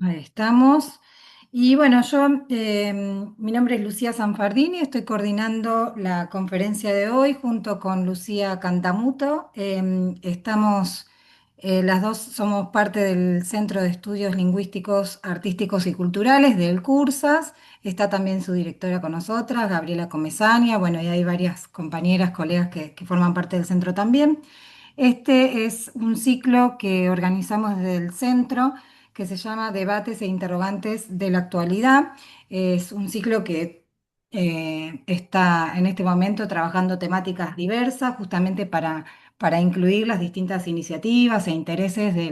Ahí estamos. Y bueno, mi nombre es Lucía Sanfardini, estoy coordinando la conferencia de hoy junto con Lucía Cantamuto. Las dos somos parte del Centro de Estudios Lingüísticos, Artísticos y Culturales del CURSAS. Está también su directora con nosotras, Gabriela Comesaña. Bueno, y hay varias compañeras, colegas que forman parte del centro también. Este es un ciclo que organizamos desde el centro que se llama Debates e Interrogantes de la Actualidad. Es un ciclo que está en este momento trabajando temáticas diversas justamente para incluir las distintas iniciativas e intereses de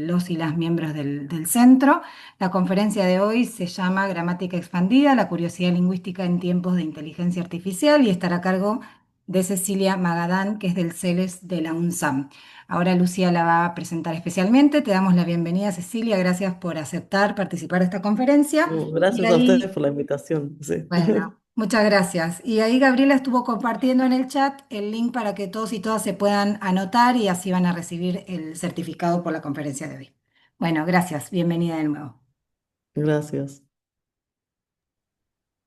los y las miembros del centro. La conferencia de hoy se llama Gramática Expandida, la curiosidad lingüística en tiempos de inteligencia artificial y estará a cargo de Cecilia Magadán, que es del CELES de la UNSAM. Ahora Lucía la va a presentar especialmente. Te damos la bienvenida, Cecilia. Gracias por aceptar participar de esta conferencia. No, Y gracias a ustedes ahí, por la invitación. Sí. bueno, muchas gracias. Y ahí Gabriela estuvo compartiendo en el chat el link para que todos y todas se puedan anotar y así van a recibir el certificado por la conferencia de hoy. Bueno, gracias. Bienvenida de nuevo. Gracias.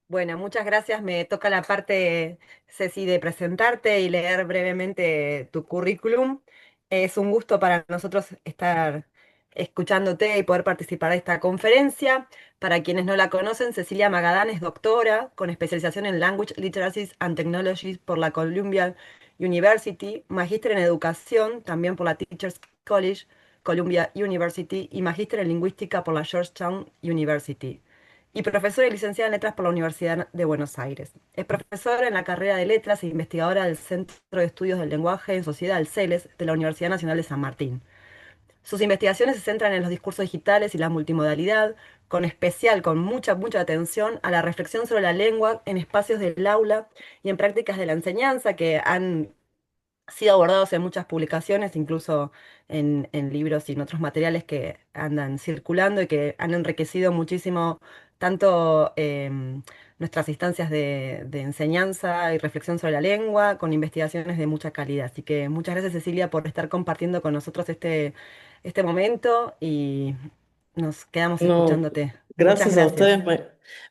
Bueno, muchas gracias. Me toca la parte, Ceci, de presentarte y leer brevemente tu currículum. Es un gusto para nosotros estar escuchándote y poder participar de esta conferencia. Para quienes no la conocen, Cecilia Magadán es doctora con especialización en Language Literacies and Technologies por la Columbia University, magíster en educación también por la Teachers College, Columbia University y magíster en lingüística por la Georgetown University y profesora y licenciada en Letras por la Universidad de Buenos Aires. Es profesora en la carrera de Letras e investigadora del Centro de Estudios del Lenguaje en Sociedad, el CELES, de la Universidad Nacional de San Martín. Sus investigaciones se centran en los discursos digitales y la multimodalidad, con mucha atención a la reflexión sobre la lengua en espacios del aula y en prácticas de la enseñanza que han sido abordados en muchas publicaciones, incluso en libros y en otros materiales que andan circulando y que han enriquecido muchísimo tanto nuestras instancias de enseñanza y reflexión sobre la lengua, con investigaciones de mucha calidad. Así que muchas gracias, Cecilia, por estar compartiendo con nosotros este momento y nos quedamos No, escuchándote. Muchas gracias a gracias. ustedes.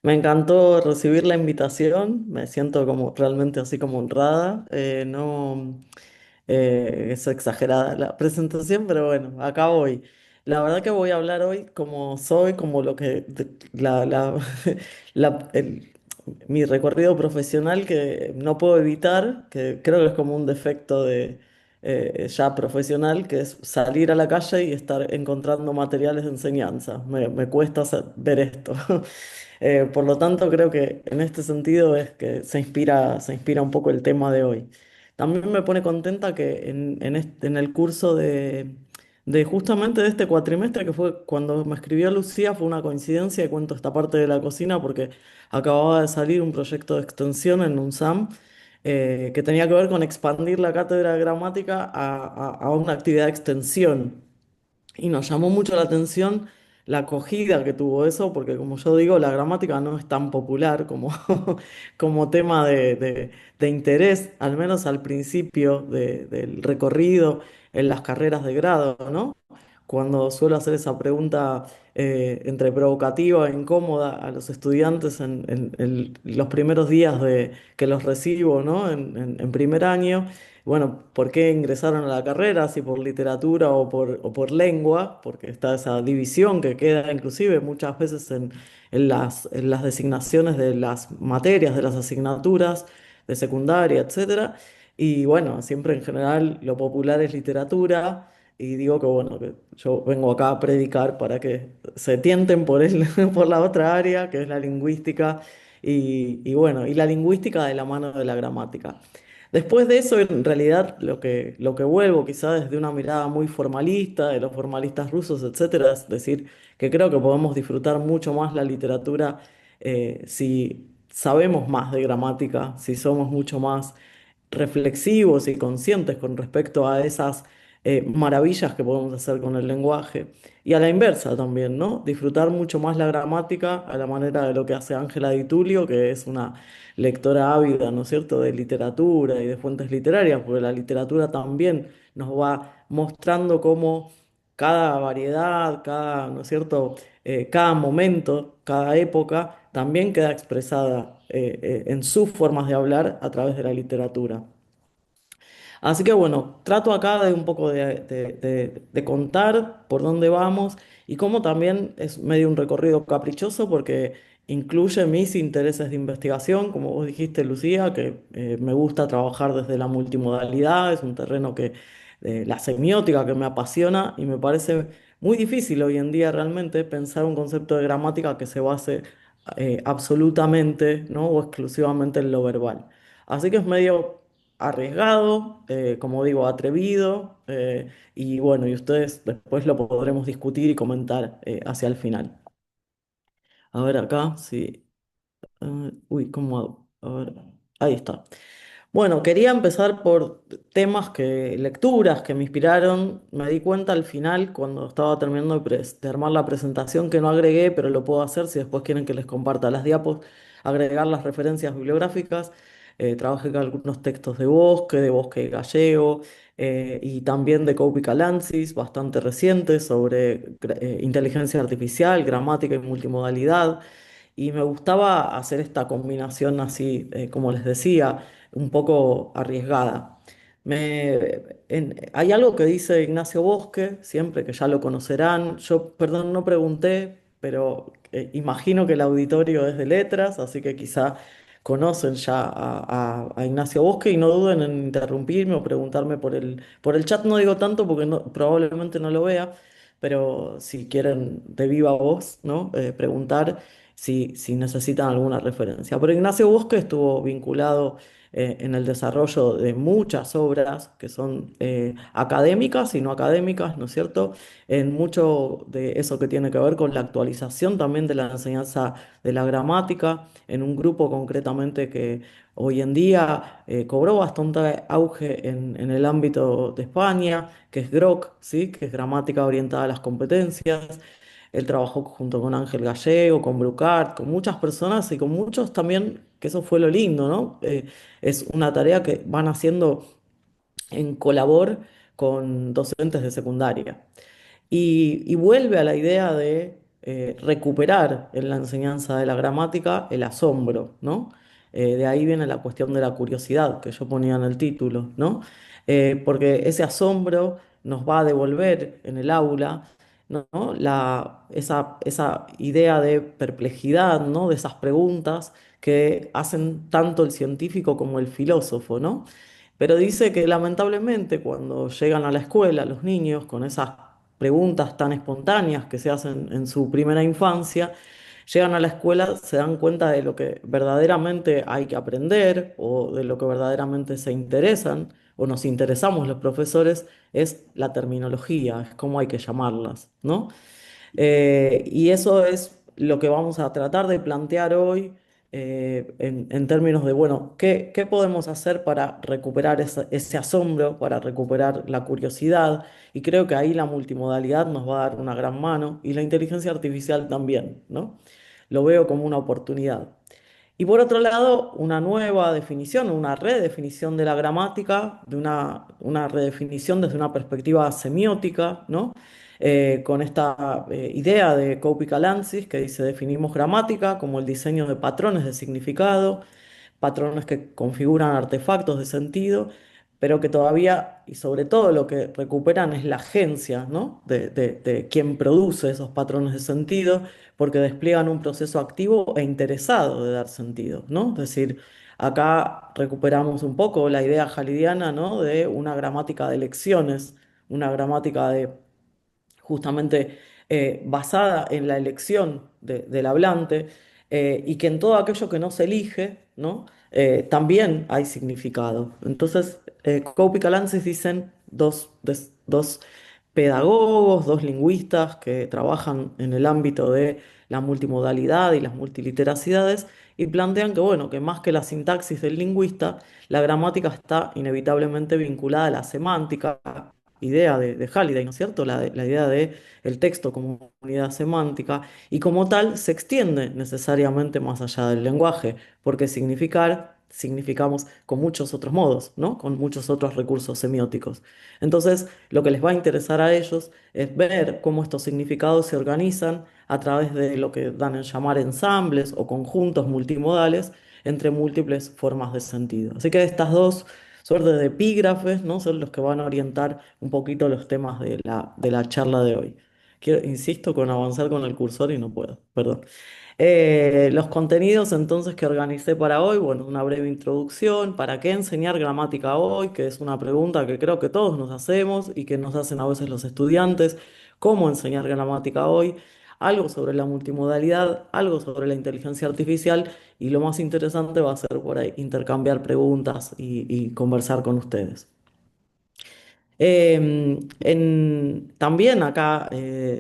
Me encantó recibir la invitación. Me siento como realmente así como honrada. No es exagerada la presentación, pero bueno, acá voy. La verdad que voy a hablar hoy como soy, como lo que la- el- mi recorrido profesional que no puedo evitar, que creo que es como un defecto de ya profesional, que es salir a la calle y estar encontrando materiales de enseñanza. Me cuesta ver esto. Por lo tanto, creo que en este sentido es que se inspira un poco el tema de hoy. También me pone contenta que en el curso de justamente de este cuatrimestre, que fue cuando me escribió Lucía, fue una coincidencia y cuento esta parte de la cocina porque acababa de salir un proyecto de extensión en UNSAM que tenía que ver con expandir la cátedra de gramática a una actividad de extensión. Y nos llamó mucho la atención la acogida que tuvo eso, porque como yo digo, la gramática no es tan popular como, como tema de interés, al menos al principio del recorrido en las carreras de grado, ¿no? Cuando suelo hacer esa pregunta entre provocativa e incómoda a los estudiantes en los primeros días de que los recibo, ¿no? En primer año. Bueno, ¿por qué ingresaron a la carrera? Si por literatura o por lengua, porque está esa división que queda inclusive muchas veces en las designaciones de las materias, de las asignaturas de secundaria, etcétera. Y bueno, siempre en general lo popular es literatura. Y digo que bueno, que yo vengo acá a predicar para que se tienten por por la otra área, que es la lingüística, y bueno, y la lingüística de la mano de la gramática. Después de eso, en realidad, lo que vuelvo quizá desde una mirada muy formalista, de los formalistas rusos, etcétera, es decir, que creo que podemos disfrutar mucho más la literatura si sabemos más de gramática, si somos mucho más reflexivos y conscientes con respecto a esas maravillas que podemos hacer con el lenguaje. Y a la inversa también, ¿no? Disfrutar mucho más la gramática a la manera de lo que hace Ángela Di Tulio, que es una lectora ávida, ¿no es cierto?, de literatura y de fuentes literarias, porque la literatura también nos va mostrando cómo cada variedad, cada, ¿no es cierto? Cada momento, cada época, también queda expresada en sus formas de hablar a través de la literatura. Así que bueno, trato acá de un poco de contar por dónde vamos y cómo también es medio un recorrido caprichoso porque incluye mis intereses de investigación, como vos dijiste, Lucía, que me gusta trabajar desde la multimodalidad, es un terreno que, la semiótica que me apasiona y me parece muy difícil hoy en día realmente pensar un concepto de gramática que se base absolutamente, ¿no? O exclusivamente en lo verbal. Así que es medio arriesgado, como digo, atrevido, y bueno, y ustedes después lo podremos discutir y comentar hacia el final. A ver acá, sí. Uy, ¿cómo hago? A ver, ahí está. Bueno, quería empezar por temas lecturas que me inspiraron. Me di cuenta al final, cuando estaba terminando de armar la presentación, que no agregué, pero lo puedo hacer si después quieren que les comparta las diapos, agregar las referencias bibliográficas. Trabajé con algunos textos de Bosque gallego, y también de Caupi Calancis, bastante recientes, sobre inteligencia artificial, gramática y multimodalidad. Y me gustaba hacer esta combinación así, como les decía, un poco arriesgada. Hay algo que dice Ignacio Bosque, siempre que ya lo conocerán. Yo, perdón, no pregunté, pero imagino que el auditorio es de letras, así que quizá conocen ya a Ignacio Bosque y no duden en interrumpirme o preguntarme por el chat. No digo tanto porque probablemente no lo vea, pero si quieren de viva voz, ¿no? Preguntar si necesitan alguna referencia. Pero Ignacio Bosque estuvo vinculado en el desarrollo de muchas obras que son académicas y no académicas, ¿no es cierto? En mucho de eso que tiene que ver con la actualización también de la enseñanza de la gramática, en un grupo concretamente que hoy en día cobró bastante auge en el ámbito de España, que es GROC, ¿sí? Que es Gramática Orientada a las Competencias. Él trabajó junto con Ángel Gallego, con Brucart, con muchas personas y con muchos también, que eso fue lo lindo, ¿no? Es una tarea que van haciendo en colabor con docentes de secundaria. Y vuelve a la idea de recuperar en la enseñanza de la gramática el asombro, ¿no? De ahí viene la cuestión de la curiosidad que yo ponía en el título, ¿no? Porque ese asombro nos va a devolver en el aula, ¿no? Esa idea de perplejidad, ¿no? De esas preguntas que hacen tanto el científico como el filósofo, ¿no? Pero dice que lamentablemente cuando llegan a la escuela los niños con esas preguntas tan espontáneas que se hacen en su primera infancia, llegan a la escuela, se dan cuenta de lo que verdaderamente hay que aprender o de lo que verdaderamente se interesan o nos interesamos los profesores, es la terminología, es cómo hay que llamarlas, ¿no? Y eso es lo que vamos a tratar de plantear hoy en términos de, bueno, ¿qué podemos hacer para recuperar ese asombro, para recuperar la curiosidad? Y creo que ahí la multimodalidad nos va a dar una gran mano y la inteligencia artificial también, ¿no? Lo veo como una oportunidad. Y por otro lado, una nueva definición, una redefinición de la gramática, una redefinición desde una perspectiva semiótica, ¿no? Con esta idea de Caupi-Calancis que dice definimos gramática como el diseño de patrones de significado, patrones que configuran artefactos de sentido, pero que todavía y sobre todo lo que recuperan es la agencia, ¿no? De quien produce esos patrones de sentido, porque despliegan un proceso activo e interesado de dar sentido, ¿no? Es decir, acá recuperamos un poco la idea halidiana, ¿no? De una gramática de lecciones, una gramática de justamente basada en la elección del hablante, y que en todo aquello que no se elige, ¿no? También hay significado. Entonces, Cope y Calancis dicen dos pedagogos, dos lingüistas que trabajan en el ámbito de la multimodalidad y las multiliteracidades y plantean que, bueno, que más que la sintaxis del lingüista, la gramática está inevitablemente vinculada a la semántica, idea de Halliday, ¿no es cierto? La idea de el texto como unidad semántica y como tal se extiende necesariamente más allá del lenguaje, porque significar significamos con muchos otros modos, ¿no? Con muchos otros recursos semióticos. Entonces, lo que les va a interesar a ellos es ver cómo estos significados se organizan a través de lo que dan en llamar ensambles o conjuntos multimodales entre múltiples formas de sentido. Así que estas dos suertes de epígrafes, ¿no? Son los que van a orientar un poquito los temas de la charla de hoy. Insisto con avanzar con el cursor y no puedo, perdón. Los contenidos entonces que organicé para hoy, bueno, una breve introducción, ¿para qué enseñar gramática hoy? Que es una pregunta que creo que todos nos hacemos y que nos hacen a veces los estudiantes. ¿Cómo enseñar gramática hoy? Algo sobre la multimodalidad, algo sobre la inteligencia artificial y lo más interesante va a ser por ahí intercambiar preguntas y conversar con ustedes. También acá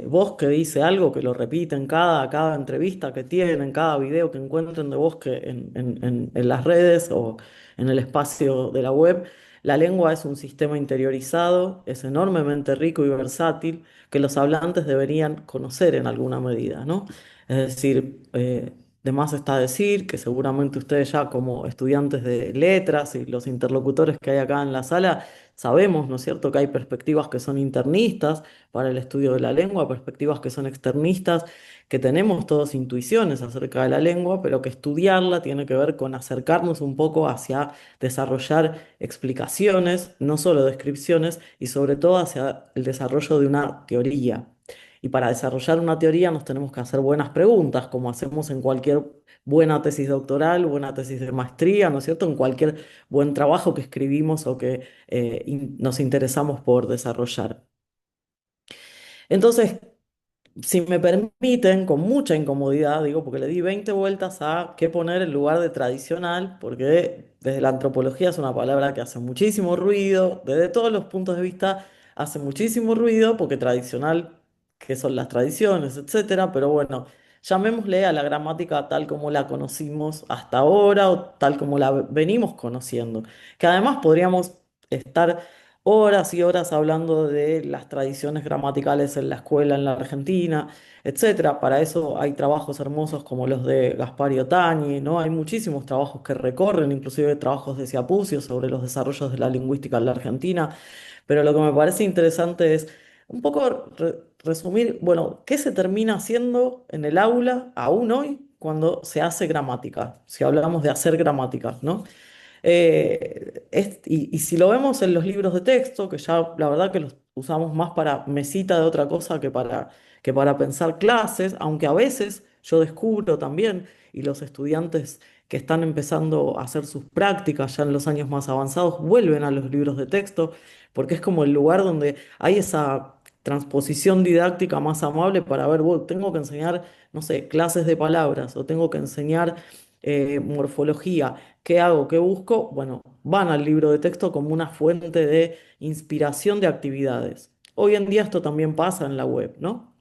vos que dice algo que lo repite en cada entrevista que tienen, en cada video que encuentren de vos que en las redes o en el espacio de la web, la lengua es un sistema interiorizado, es enormemente rico y versátil que los hablantes deberían conocer en alguna medida, ¿no? Es decir, de más está decir que seguramente ustedes ya como estudiantes de letras y los interlocutores que hay acá en la sala, sabemos, ¿no es cierto?, que hay perspectivas que son internistas para el estudio de la lengua, perspectivas que son externistas, que tenemos todas intuiciones acerca de la lengua, pero que estudiarla tiene que ver con acercarnos un poco hacia desarrollar explicaciones, no solo descripciones, y sobre todo hacia el desarrollo de una teoría. Y para desarrollar una teoría nos tenemos que hacer buenas preguntas, como hacemos en cualquier buena tesis doctoral, buena tesis de maestría, ¿no es cierto? En cualquier buen trabajo que escribimos o que nos interesamos por desarrollar. Entonces, si me permiten, con mucha incomodidad, digo, porque le di 20 vueltas a qué poner en lugar de tradicional, porque desde la antropología es una palabra que hace muchísimo ruido, desde todos los puntos de vista hace muchísimo ruido, porque tradicional, que son las tradiciones, etcétera, pero bueno, llamémosle a la gramática tal como la conocimos hasta ahora o tal como la venimos conociendo, que además podríamos estar horas y horas hablando de las tradiciones gramaticales en la escuela en la Argentina, etcétera. Para eso hay trabajos hermosos como los de Gaspar y Otañi, ¿no? Hay muchísimos trabajos que recorren, inclusive trabajos de Siapucio sobre los desarrollos de la lingüística en la Argentina. Pero lo que me parece interesante es un poco resumir, bueno, ¿qué se termina haciendo en el aula aún hoy cuando se hace gramática? Si hablamos de hacer gramática, ¿no? Y si lo vemos en los libros de texto, que ya la verdad que los usamos más para mesita de otra cosa que para pensar clases, aunque a veces yo descubro también, y los estudiantes que están empezando a hacer sus prácticas ya en los años más avanzados, vuelven a los libros de texto, porque es como el lugar donde hay esa transposición didáctica más amable para ver, bueno, tengo que enseñar, no sé, clases de palabras o tengo que enseñar morfología. ¿Qué hago? ¿Qué busco? Bueno, van al libro de texto como una fuente de inspiración de actividades. Hoy en día esto también pasa en la web, ¿no?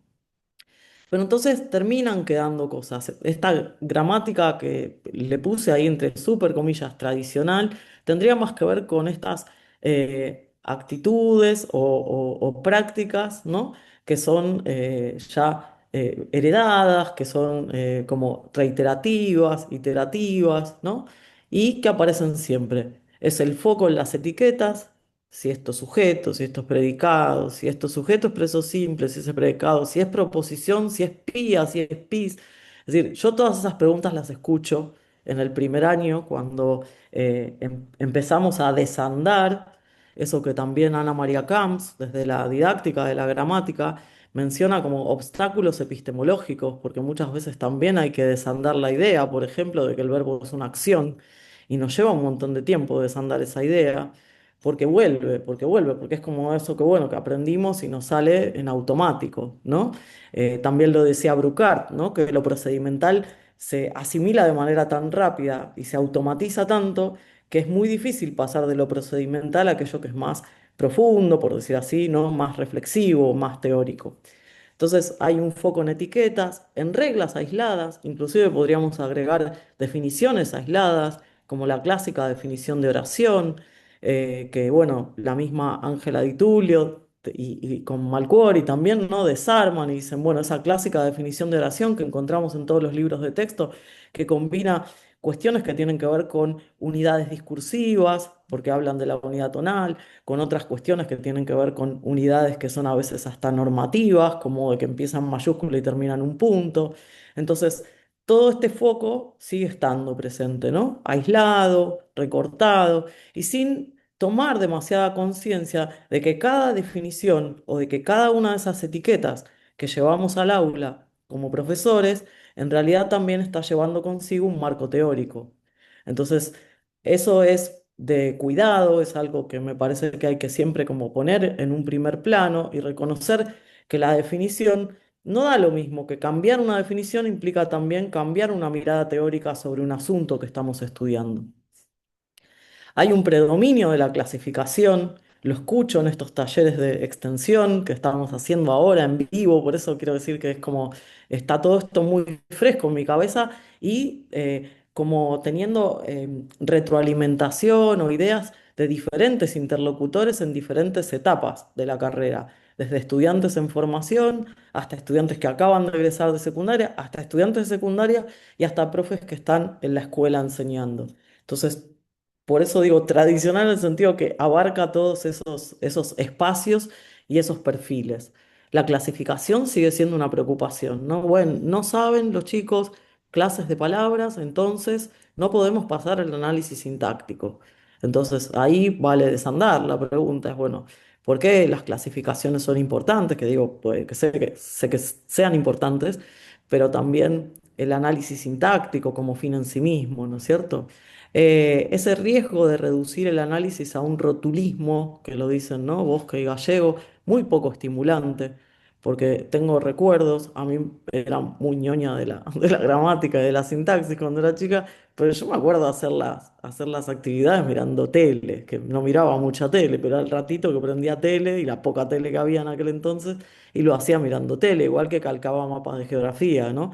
Pero entonces terminan quedando cosas. Esta gramática que le puse ahí entre súper comillas tradicional, tendría más que ver con estas actitudes o prácticas, ¿no? Que son ya heredadas, que son como reiterativas, iterativas, ¿no? Y que aparecen siempre. Es el foco en las etiquetas, si esto es sujeto, si esto es predicado, si esto es sujeto es preso simple, si es predicado, si es proposición, si es pía, si es pis. Es decir, yo todas esas preguntas las escucho en el primer año cuando empezamos a desandar eso que también Ana María Camps, desde la didáctica de la gramática, menciona como obstáculos epistemológicos, porque muchas veces también hay que desandar la idea, por ejemplo, de que el verbo es una acción, y nos lleva un montón de tiempo desandar esa idea porque es como eso que bueno, que aprendimos y nos sale en automático, ¿no? También lo decía Bruckart, ¿no? Que lo procedimental se asimila de manera tan rápida y se automatiza tanto que es muy difícil pasar de lo procedimental a aquello que es más profundo, por decir así, ¿no? Más reflexivo, más teórico. Entonces hay un foco en etiquetas, en reglas aisladas, inclusive podríamos agregar definiciones aisladas, como la clásica definición de oración, que bueno, la misma Ángela Di Tullio y con Malcuori también, ¿no? Desarman y dicen, bueno, esa clásica definición de oración que encontramos en todos los libros de texto, que combina cuestiones que tienen que ver con unidades discursivas, porque hablan de la unidad tonal, con otras cuestiones que tienen que ver con unidades que son a veces hasta normativas, como de que empiezan en mayúscula y terminan en un punto. Entonces, todo este foco sigue estando presente, ¿no? Aislado, recortado y sin tomar demasiada conciencia de que cada definición o de que cada una de esas etiquetas que llevamos al aula como profesores, en realidad también está llevando consigo un marco teórico. Entonces, eso es de cuidado, es algo que me parece que hay que siempre como poner en un primer plano y reconocer que la definición no da lo mismo, que cambiar una definición implica también cambiar una mirada teórica sobre un asunto que estamos estudiando. Hay un predominio de la clasificación, lo escucho en estos talleres de extensión que estamos haciendo ahora en vivo, por eso quiero decir que es como está todo esto muy fresco en mi cabeza y como teniendo retroalimentación o ideas de diferentes interlocutores en diferentes etapas de la carrera, desde estudiantes en formación hasta estudiantes que acaban de egresar de secundaria, hasta estudiantes de secundaria y hasta profes que están en la escuela enseñando. Entonces, por eso digo tradicional en el sentido que abarca todos esos espacios y esos perfiles. La clasificación sigue siendo una preocupación, ¿no? Bueno, no saben los chicos clases de palabras, entonces no podemos pasar al análisis sintáctico. Entonces ahí vale desandar. La pregunta es, bueno, ¿por qué las clasificaciones son importantes? Que digo, pues, sé que sean importantes, pero también el análisis sintáctico como fin en sí mismo, ¿no es cierto? Ese riesgo de reducir el análisis a un rotulismo, que lo dicen, ¿no? Bosque y Gallego, muy poco estimulante, porque tengo recuerdos, a mí era muy ñoña de la, de la gramática y de la sintaxis cuando era chica, pero yo me acuerdo hacer las actividades mirando tele, que no miraba mucha tele, pero al ratito que prendía tele y la poca tele que había en aquel entonces, y lo hacía mirando tele, igual que calcaba mapas de geografía, ¿no?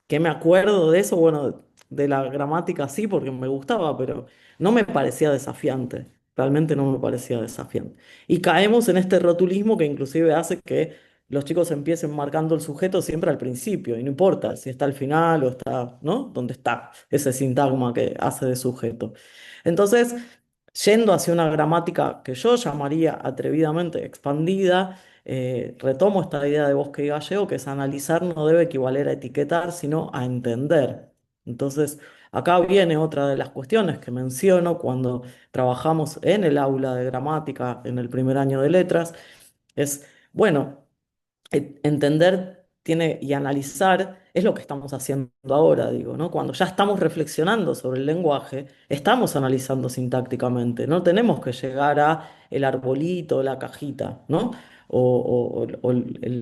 ¿Qué me acuerdo de eso? Bueno, de la gramática sí, porque me gustaba, pero no me parecía desafiante. Realmente no me parecía desafiante. Y caemos en este rotulismo que inclusive hace que los chicos empiecen marcando el sujeto siempre al principio, y no importa si está al final o está, ¿no? ¿Dónde está ese sintagma que hace de sujeto? Entonces, yendo hacia una gramática que yo llamaría atrevidamente expandida, retomo esta idea de Bosque y Gallego, que es analizar no debe equivaler a etiquetar, sino a entender. Entonces, acá viene otra de las cuestiones que menciono cuando trabajamos en el aula de gramática en el primer año de letras, es, bueno, entender tiene, y analizar es lo que estamos haciendo ahora, digo, ¿no? Cuando ya estamos reflexionando sobre el lenguaje, estamos analizando sintácticamente, no tenemos que llegar a el arbolito, la cajita, ¿no? O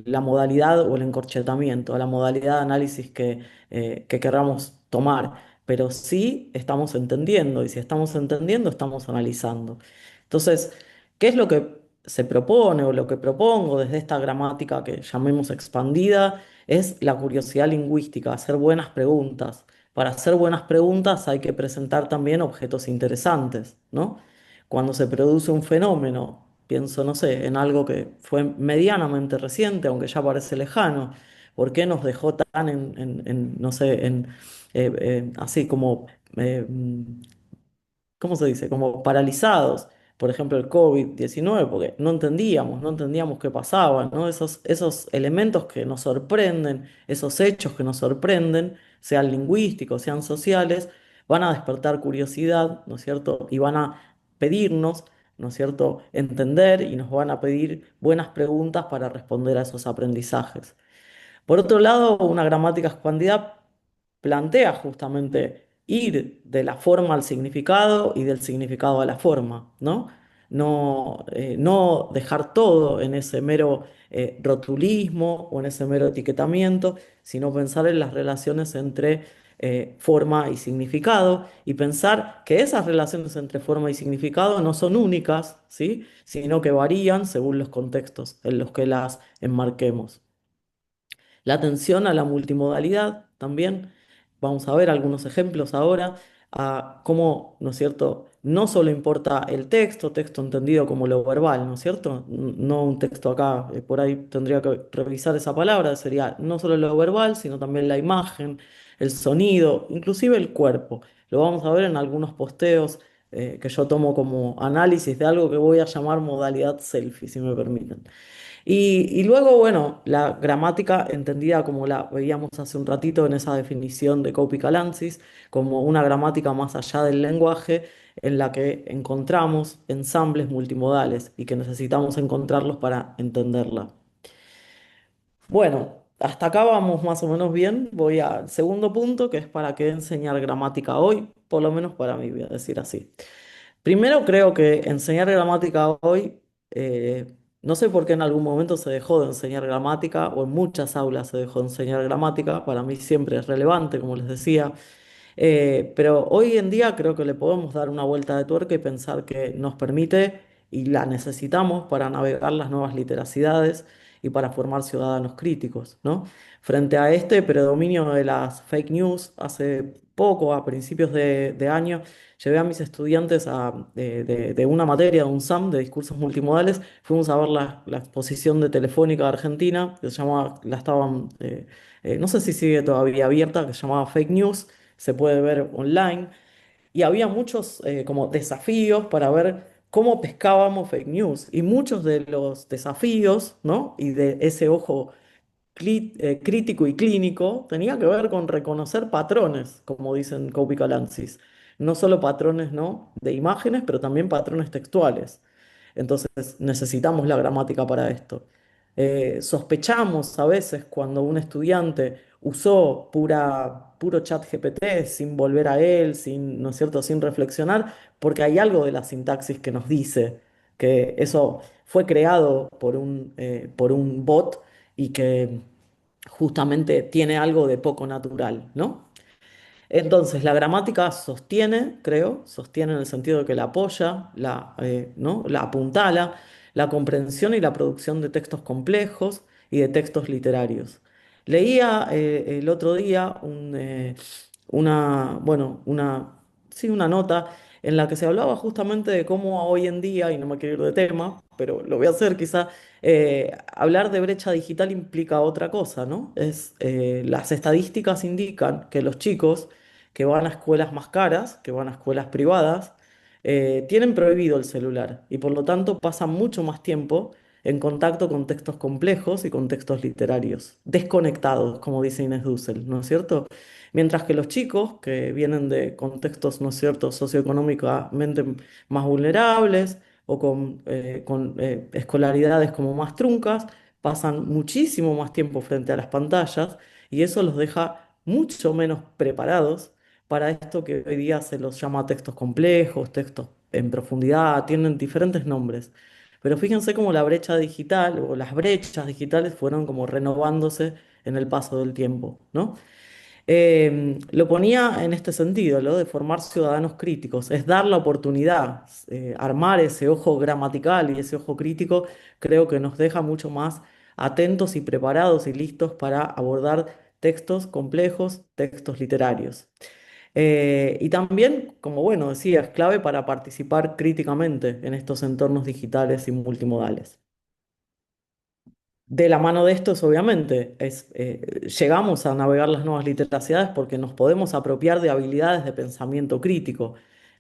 la modalidad o el encorchetamiento, la modalidad de análisis que queramos tomar, pero sí estamos entendiendo, y si estamos entendiendo, estamos analizando. Entonces, ¿qué es lo que se propone o lo que propongo desde esta gramática que llamemos expandida? Es la curiosidad lingüística, hacer buenas preguntas. Para hacer buenas preguntas hay que presentar también objetos interesantes, ¿no? Cuando se produce un fenómeno, pienso, no sé, en algo que fue medianamente reciente, aunque ya parece lejano, ¿por qué nos dejó tan no sé, así como ¿cómo se dice? Como paralizados, por ejemplo, el COVID-19, porque no entendíamos qué pasaba, ¿no? Esos elementos que nos sorprenden, esos hechos que nos sorprenden, sean lingüísticos, sean sociales, van a despertar curiosidad, ¿no es cierto? Y van a pedirnos, ¿no es cierto?, entender y nos van a pedir buenas preguntas para responder a esos aprendizajes. Por otro lado, una gramática expandida plantea justamente ir de la forma al significado y del significado a la forma, ¿no? No dejar todo en ese mero rotulismo o en ese mero etiquetamiento, sino pensar en las relaciones entre forma y significado y pensar que esas relaciones entre forma y significado no son únicas, ¿sí? Sino que varían según los contextos en los que las enmarquemos. La atención a la multimodalidad también. Vamos a ver algunos ejemplos ahora a cómo, ¿no es cierto?, no solo importa el texto, texto entendido como lo verbal, ¿no es cierto? No un texto acá, por ahí tendría que revisar esa palabra, sería no solo lo verbal, sino también la imagen, el sonido, inclusive el cuerpo. Lo vamos a ver en algunos posteos que yo tomo como análisis de algo que voy a llamar modalidad selfie, si me permiten. Y luego, bueno, la gramática entendida como la veíamos hace un ratito en esa definición de Caupi Calansis, como una gramática más allá del lenguaje, en la que encontramos ensambles multimodales y que necesitamos encontrarlos para entenderla. Bueno, hasta acá vamos más o menos bien. Voy al segundo punto, que es para qué enseñar gramática hoy, por lo menos para mí, voy a decir así. Primero creo que enseñar gramática hoy, no sé por qué en algún momento se dejó de enseñar gramática o en muchas aulas se dejó de enseñar gramática, para mí siempre es relevante, como les decía, pero hoy en día creo que le podemos dar una vuelta de tuerca y pensar que nos permite y la necesitamos para navegar las nuevas literacidades y para formar ciudadanos críticos, ¿no? Frente a este predominio de las fake news, hace poco, a principios de año, llevé a mis estudiantes de una materia, de un SAM, de discursos multimodales, fuimos a ver la exposición de Telefónica de Argentina, que se llamaba, no sé si sigue todavía abierta, que se llamaba Fake News, se puede ver online, y había muchos como desafíos para ver cómo pescábamos fake news, y muchos de los desafíos, ¿no? Y de ese ojo crítico y clínico tenía que ver con reconocer patrones, como dicen Caupi Calansis. No solo patrones, ¿no? De imágenes, pero también patrones textuales. Entonces necesitamos la gramática para esto. Sospechamos a veces cuando un estudiante usó puro chat GPT sin volver a él, sin, ¿no es cierto?, sin reflexionar, porque hay algo de la sintaxis que nos dice que eso fue creado por un bot y que justamente tiene algo de poco natural, ¿no? Entonces, la gramática sostiene, creo, sostiene en el sentido de que la apoya, ¿no? La apuntala, la comprensión y la producción de textos complejos y de textos literarios. Leía el otro día bueno, sí, una nota en la que se hablaba justamente de cómo hoy en día, y no me quiero ir de tema, pero lo voy a hacer quizá, hablar de brecha digital implica otra cosa, ¿no? Las estadísticas indican que los chicos que van a escuelas más caras, que van a escuelas privadas, tienen prohibido el celular y por lo tanto pasan mucho más tiempo en contacto con textos complejos y con textos literarios, desconectados, como dice Inés Dussel, ¿no es cierto? Mientras que los chicos que vienen de contextos, ¿no es cierto?, socioeconómicamente más vulnerables o con escolaridades como más truncas, pasan muchísimo más tiempo frente a las pantallas y eso los deja mucho menos preparados para esto que hoy día se los llama textos complejos, textos en profundidad, tienen diferentes nombres. Pero fíjense cómo la brecha digital o las brechas digitales fueron como renovándose en el paso del tiempo, ¿no? Lo ponía en este sentido, lo de formar ciudadanos críticos, es dar la oportunidad, armar ese ojo gramatical y ese ojo crítico, creo que nos deja mucho más atentos y preparados y listos para abordar textos complejos, textos literarios. Y también, como bueno, decía, es clave para participar críticamente en estos entornos digitales y multimodales. De la mano de esto es obviamente, llegamos a navegar las nuevas literacidades porque nos podemos apropiar de habilidades de pensamiento crítico.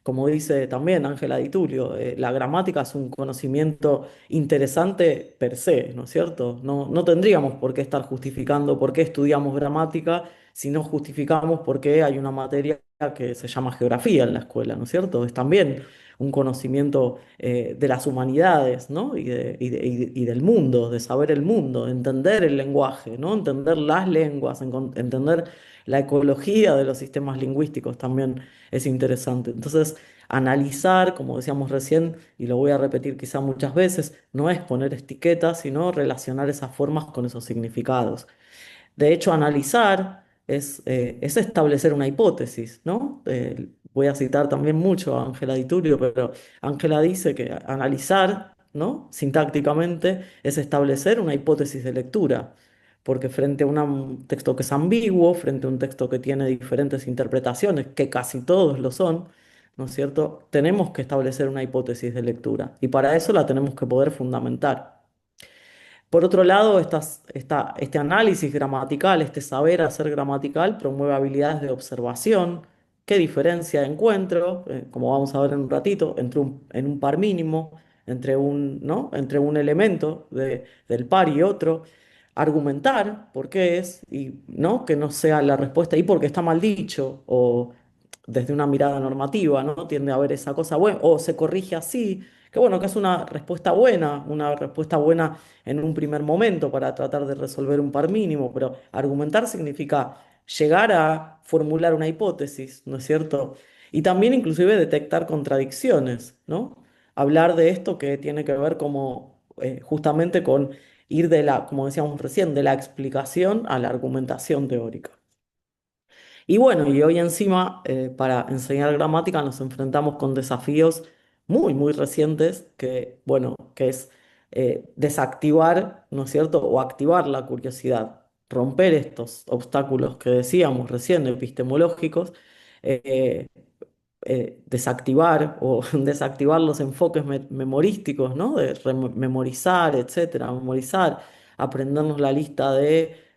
Como dice también Ángela Di Tulio, la gramática es un conocimiento interesante per se, ¿no es cierto? No tendríamos por qué estar justificando por qué estudiamos gramática si no justificamos por qué hay una materia que se llama geografía en la escuela, ¿no es cierto? Es también un conocimiento de las humanidades, ¿no? Y del mundo, de saber el mundo, entender el lenguaje, ¿no? Entender las lenguas, entender la ecología de los sistemas lingüísticos también es interesante. Entonces, analizar, como decíamos recién, y lo voy a repetir quizá muchas veces, no es poner etiquetas, sino relacionar esas formas con esos significados. De hecho, analizar es establecer una hipótesis, ¿no? Voy a citar también mucho a Ángela Di Tulio, pero Ángela dice que analizar, ¿no? Sintácticamente es establecer una hipótesis de lectura, porque frente a un texto que es ambiguo, frente a un texto que tiene diferentes interpretaciones, que casi todos lo son, ¿no es cierto? Tenemos que establecer una hipótesis de lectura y para eso la tenemos que poder fundamentar. Por otro lado, este análisis gramatical, este saber hacer gramatical, promueve habilidades de observación. ¿Qué diferencia encuentro, como vamos a ver en un ratito, en un par mínimo, ¿no? Entre un elemento del par y otro? Argumentar por qué es, y ¿no? Que no sea la respuesta y porque está mal dicho, o desde una mirada normativa, ¿no? Tiende a ver esa cosa buena, o se corrige así, que bueno, que es una respuesta buena en un primer momento para tratar de resolver un par mínimo, pero argumentar significa llegar a formular una hipótesis, ¿no es cierto? Y también inclusive detectar contradicciones, ¿no? Hablar de esto que tiene que ver como justamente con ir como decíamos recién, de la explicación a la argumentación teórica. Y bueno, y hoy encima, para enseñar gramática nos enfrentamos con desafíos muy, muy recientes que, bueno, que es desactivar, ¿no es cierto?, o activar la curiosidad, romper estos obstáculos que decíamos recién, epistemológicos, eh, desactivar o desactivar los enfoques memorísticos, ¿no? De memorizar, etcétera, memorizar, aprendernos la lista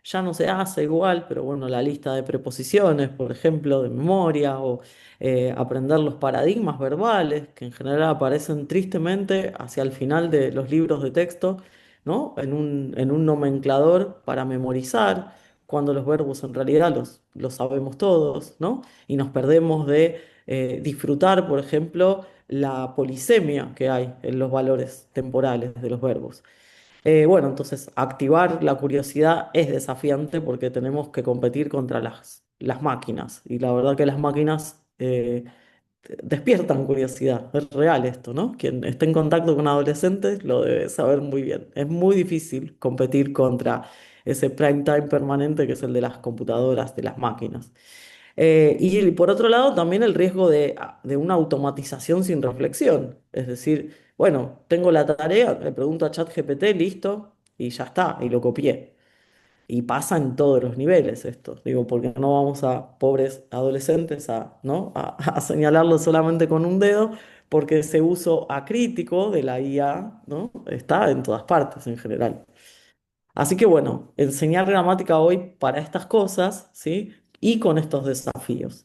ya no se hace igual, pero bueno, la lista de preposiciones, por ejemplo, de memoria, o aprender los paradigmas verbales, que en general aparecen tristemente hacia el final de los libros de texto, ¿no? En un nomenclador para memorizar, cuando los verbos en realidad los sabemos todos, ¿no? Y nos perdemos de disfrutar, por ejemplo, la polisemia que hay en los valores temporales de los verbos. Bueno, entonces activar la curiosidad es desafiante porque tenemos que competir contra las máquinas. Y la verdad que las máquinas despiertan curiosidad. Es real esto, ¿no? Quien esté en contacto con adolescentes lo debe saber muy bien. Es muy difícil competir contra ese prime time permanente que es el de las computadoras, de las máquinas. Y por otro lado, también el riesgo de una automatización sin reflexión. Es decir, bueno, tengo la tarea, le pregunto a ChatGPT, listo, y ya está, y lo copié. Y pasa en todos los niveles esto. Digo, porque no vamos a pobres adolescentes ¿no? a señalarlo solamente con un dedo, porque ese uso acrítico de la IA, ¿no? Está en todas partes en general. Así que bueno, enseñar gramática hoy para estas cosas, ¿sí? Y con estos desafíos.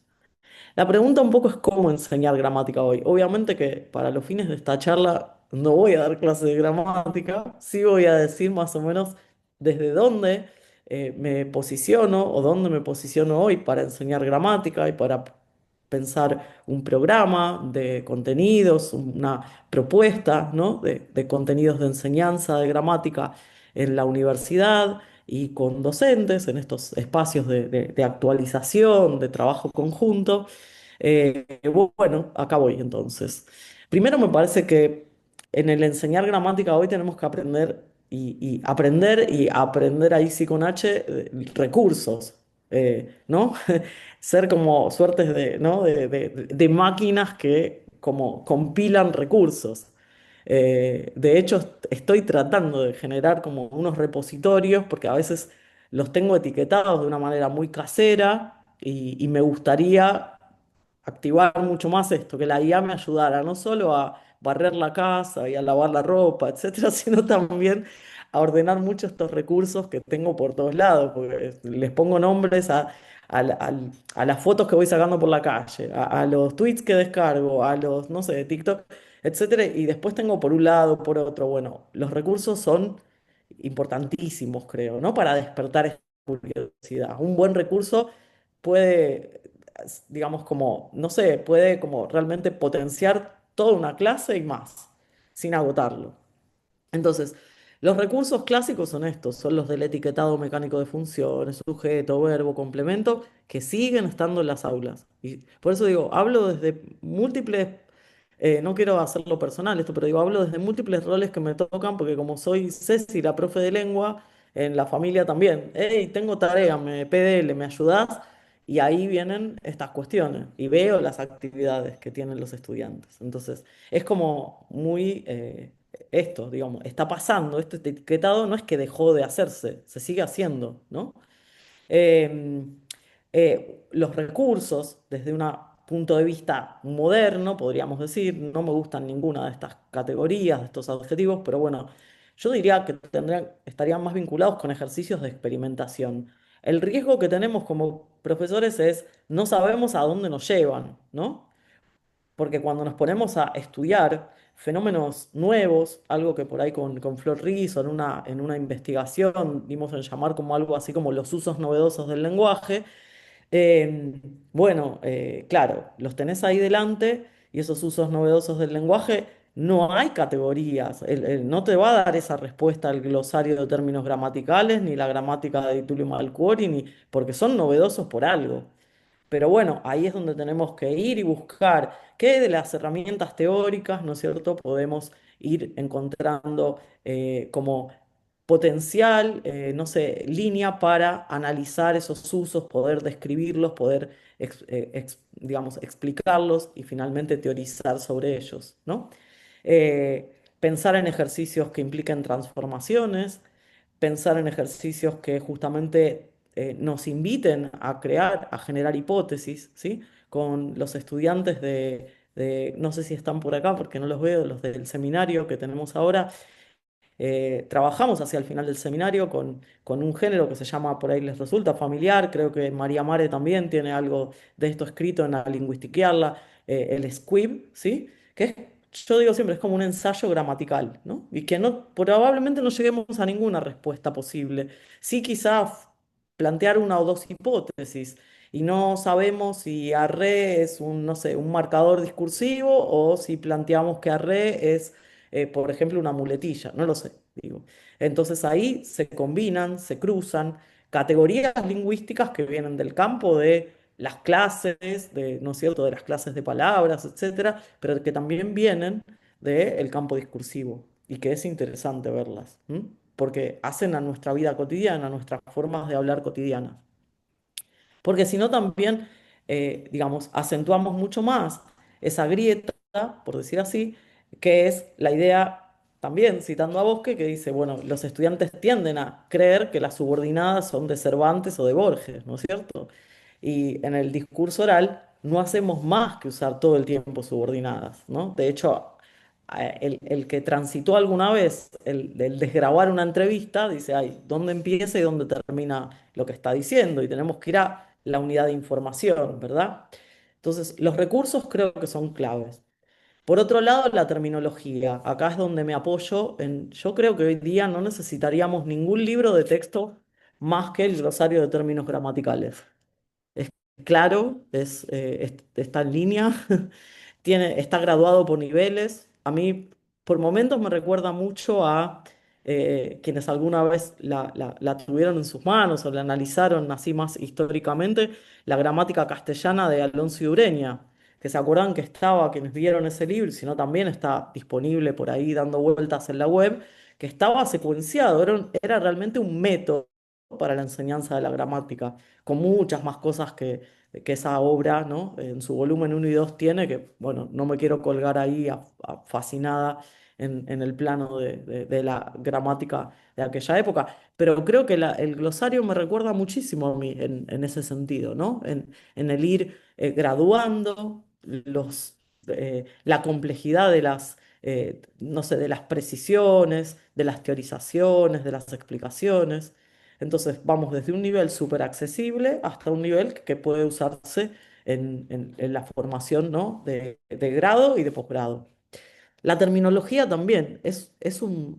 La pregunta un poco es cómo enseñar gramática hoy. Obviamente que para los fines de esta charla no voy a dar clase de gramática, sí voy a decir más o menos desde dónde me posiciono o dónde me posiciono hoy para enseñar gramática y para pensar un programa de contenidos, una propuesta, ¿no? de contenidos de enseñanza de gramática en la universidad y con docentes en estos espacios de actualización, de trabajo conjunto. Bueno, acá voy entonces. Primero me parece que en el enseñar gramática hoy tenemos que y aprender ahí sí con H, recursos, ¿no? Ser como suertes ¿no? de máquinas que como compilan recursos. De hecho, estoy tratando de generar como unos repositorios porque a veces los tengo etiquetados de una manera muy casera y me gustaría activar mucho más esto, que la IA me ayudara no solo a barrer la casa y a lavar la ropa, etcétera, sino también a ordenar mucho estos recursos que tengo por todos lados, porque les pongo nombres a las fotos que voy sacando por la calle, a los tweets que descargo, a los, no sé, de TikTok, etcétera, y después tengo por un lado, por otro. Bueno, los recursos son importantísimos, creo, ¿no? Para despertar esta curiosidad. Un buen recurso puede, digamos, como, no sé, puede como realmente potenciar toda una clase y más, sin agotarlo. Entonces, los recursos clásicos son estos, son los del etiquetado mecánico de funciones, sujeto, verbo, complemento, que siguen estando en las aulas. Y por eso digo, hablo desde múltiples, no quiero hacerlo personal esto, pero digo, hablo desde múltiples roles que me tocan, porque como soy Ceci, la profe de lengua, en la familia también, hey, tengo tarea, PDL, ¿me ayudás? Y ahí vienen estas cuestiones y veo las actividades que tienen los estudiantes. Entonces, es como muy esto, digamos, está pasando, este etiquetado no es que dejó de hacerse, se sigue haciendo, ¿no? Los recursos, desde una punto de vista moderno, podríamos decir. No me gustan ninguna de estas categorías, de estos adjetivos, pero bueno, yo diría que estarían más vinculados con ejercicios de experimentación. El riesgo que tenemos como profesores es no sabemos a dónde nos llevan, ¿no? Porque cuando nos ponemos a estudiar fenómenos nuevos, algo que por ahí con Flor Rizzo en una investigación dimos en llamar como algo así como los usos novedosos del lenguaje, eh, bueno, claro, los tenés ahí delante y esos usos novedosos del lenguaje, no hay categorías. No te va a dar esa respuesta al glosario de términos gramaticales, ni la gramática de Tullio Malcuori, ni, porque son novedosos por algo. Pero bueno, ahí es donde tenemos que ir y buscar qué de las herramientas teóricas, ¿no es cierto?, podemos ir encontrando como potencial, no sé, línea para analizar esos usos, poder describirlos, poder, digamos, explicarlos y finalmente teorizar sobre ellos, ¿no? Pensar en ejercicios que impliquen transformaciones, pensar en ejercicios que justamente nos inviten a crear, a generar hipótesis, ¿sí? Con los estudiantes no sé si están por acá porque no los veo, los del seminario que tenemos ahora, trabajamos hacia el final del seminario con un género que se llama, por ahí les resulta familiar, creo que María Mare también tiene algo de esto escrito en la Linguistiquearla, el squib, ¿sí? Que es, yo digo siempre, es como un ensayo gramatical, ¿no? Y que no, probablemente no lleguemos a ninguna respuesta posible. Sí, quizá plantear una o dos hipótesis. Y no sabemos si arre es un, no sé, un marcador discursivo o si planteamos que arre es por ejemplo, una muletilla, no lo sé, digo. Entonces ahí se combinan, se cruzan categorías lingüísticas que vienen del campo de las clases, de, ¿no es cierto?, de las clases de palabras, etcétera, pero que también vienen del campo discursivo y que es interesante verlas, ¿m? Porque hacen a nuestra vida cotidiana, a nuestras formas de hablar cotidianas. Porque si no también, digamos, acentuamos mucho más esa grieta, por decir así, que es la idea, también citando a Bosque, que dice, bueno, los estudiantes tienden a creer que las subordinadas son de Cervantes o de Borges, ¿no es cierto? Y en el discurso oral no hacemos más que usar todo el tiempo subordinadas, ¿no? De hecho, el que transitó alguna vez el desgrabar una entrevista dice, ay, ¿dónde empieza y dónde termina lo que está diciendo? Y tenemos que ir a la unidad de información, ¿verdad? Entonces, los recursos creo que son claves. Por otro lado, la terminología. Acá es donde me apoyo yo creo que hoy día no necesitaríamos ningún libro de texto más que el glosario de términos gramaticales. Es claro, está en línea, está graduado por niveles. A mí, por momentos, me recuerda mucho a quienes alguna vez la tuvieron en sus manos o la analizaron así más históricamente, la gramática castellana de Alonso y Ureña, que se acuerdan que estaba, quienes vieron ese libro, si no también está disponible por ahí dando vueltas en la web, que estaba secuenciado, era realmente un método para la enseñanza de la gramática, con muchas más cosas que esa obra, ¿no? En su volumen uno y 2 tiene, que, bueno, no me quiero colgar ahí fascinada en el plano de la gramática de aquella época, pero creo que el glosario me recuerda muchísimo a mí en ese sentido, ¿no? En el ir graduando la complejidad de no sé, de las precisiones, de las teorizaciones, de las explicaciones. Entonces vamos desde un nivel súper accesible hasta un nivel que puede usarse en la formación, ¿no? de grado y de posgrado. La terminología también,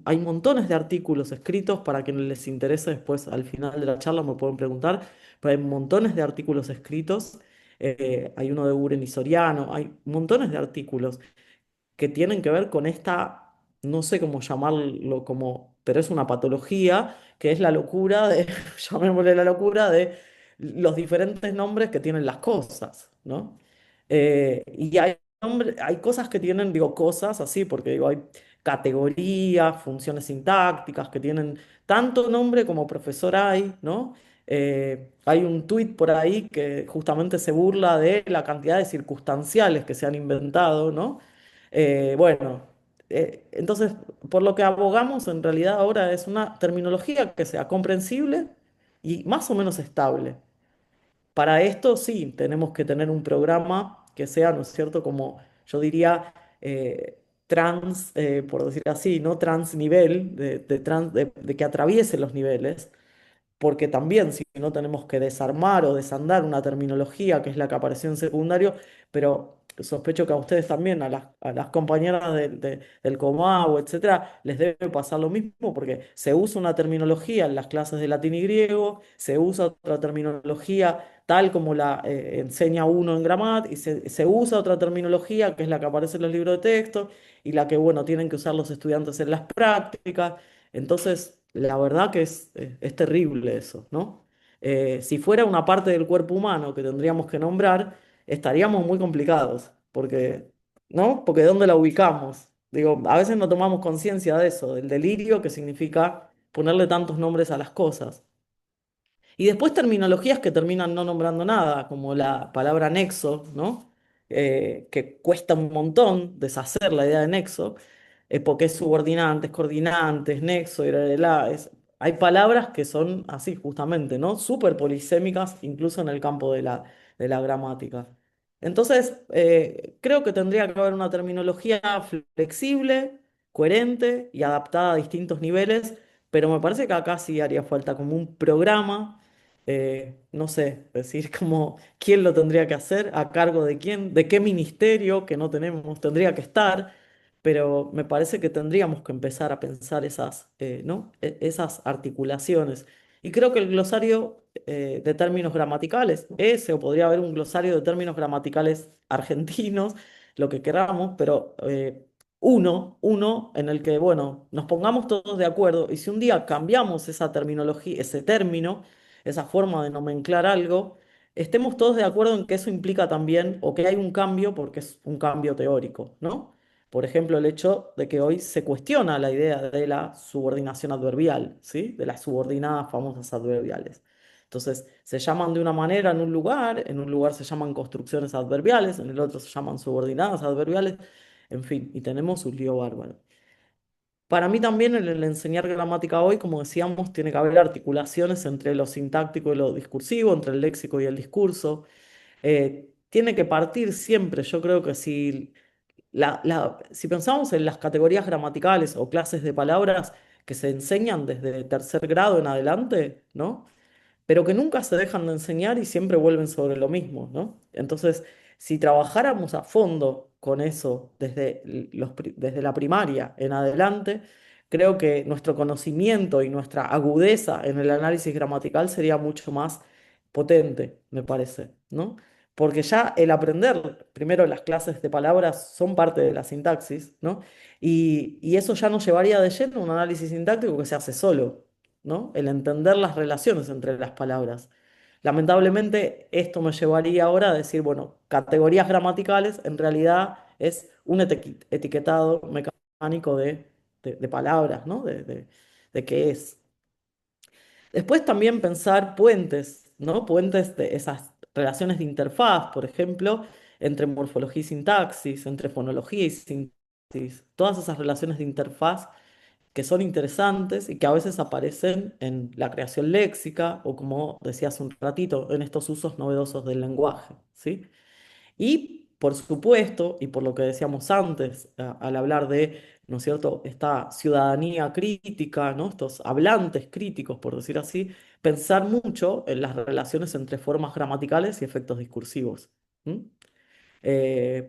hay montones de artículos escritos para quienes les interese después al final de la charla me pueden preguntar, pero hay montones de artículos escritos, hay uno de Buren y Soriano, hay montones de artículos que tienen que ver con esta, no sé cómo llamarlo como, pero es una patología, que es la locura de, llamémosle la locura de los diferentes nombres que tienen las cosas, ¿no? Y hay cosas que tienen, digo, cosas así, porque digo, hay categorías, funciones sintácticas que tienen tanto nombre como profesor hay, ¿no? Hay un tuit por ahí que justamente se burla de la cantidad de circunstanciales que se han inventado, ¿no? Bueno, entonces, por lo que abogamos en realidad ahora es una terminología que sea comprensible y más o menos estable. Para esto sí, tenemos que tener un programa que sea, ¿no es cierto?, como yo diría, por decir así, ¿no? Transnivel, de que atraviese los niveles, porque también si no tenemos que desarmar o desandar una terminología que es la que apareció en secundario, pero sospecho que a ustedes también, a las compañeras del Comau, etcétera, les debe pasar lo mismo, porque se usa una terminología en las clases de latín y griego, se usa otra terminología tal como la enseña uno en Gramat, y se usa otra terminología que es la que aparece en los libros de texto y la que, bueno, tienen que usar los estudiantes en las prácticas. Entonces, la verdad que es terrible eso, ¿no? Si fuera una parte del cuerpo humano que tendríamos que nombrar, estaríamos muy complicados, porque, ¿no? Porque ¿dónde la ubicamos? Digo, a veces no tomamos conciencia de eso, del delirio que significa ponerle tantos nombres a las cosas. Y después terminologías que terminan no nombrando nada, como la palabra nexo, ¿no? Que cuesta un montón deshacer la idea de nexo, porque es subordinantes, coordinantes, nexo, hay palabras que son así justamente, ¿no? Súper polisémicas, incluso en el campo de la gramática. Entonces, creo que tendría que haber una terminología flexible, coherente y adaptada a distintos niveles, pero me parece que acá sí haría falta como un programa, no sé, decir como quién lo tendría que hacer, a cargo de quién, de qué ministerio que no tenemos tendría que estar, pero me parece que tendríamos que empezar a pensar esas, ¿no? Esas articulaciones. Y creo que el glosario de términos gramaticales, o podría haber un glosario de términos gramaticales argentinos, lo que queramos, pero uno en el que, bueno, nos pongamos todos de acuerdo y si un día cambiamos esa terminología, ese término, esa forma de nomenclar algo, estemos todos de acuerdo en que eso implica también, o que hay un cambio porque es un cambio teórico, ¿no? Por ejemplo, el hecho de que hoy se cuestiona la idea de la subordinación adverbial, ¿sí? De las subordinadas famosas adverbiales. Entonces, se llaman de una manera en un lugar se llaman construcciones adverbiales, en el otro se llaman subordinadas adverbiales, en fin, y tenemos un lío bárbaro. Para mí también en el enseñar gramática hoy, como decíamos, tiene que haber articulaciones entre lo sintáctico y lo discursivo, entre el léxico y el discurso. Tiene que partir siempre, yo creo que si pensamos en las categorías gramaticales o clases de palabras que se enseñan desde tercer grado en adelante, ¿no? Pero que nunca se dejan de enseñar y siempre vuelven sobre lo mismo, ¿no? Entonces, si trabajáramos a fondo con eso desde la primaria en adelante, creo que nuestro conocimiento y nuestra agudeza en el análisis gramatical sería mucho más potente, me parece, ¿no? Porque ya el aprender, primero las clases de palabras son parte de la sintaxis, ¿no? Y eso ya nos llevaría de lleno a un análisis sintáctico que se hace solo, ¿no? El entender las relaciones entre las palabras. Lamentablemente, esto me llevaría ahora a decir, bueno, categorías gramaticales en realidad es un etiquetado mecánico de palabras, ¿no? De qué es. Después también pensar puentes, ¿no? Puentes de esas relaciones de interfaz, por ejemplo, entre morfología y sintaxis, entre fonología y sintaxis, todas esas relaciones de interfaz que son interesantes y que a veces aparecen en la creación léxica o, como decía hace un ratito, en estos usos novedosos del lenguaje, ¿sí? Y por supuesto, y por lo que decíamos antes, al hablar de, ¿no es cierto?, esta ciudadanía crítica, ¿no? Estos hablantes críticos, por decir así, pensar mucho en las relaciones entre formas gramaticales y efectos discursivos. ¿M?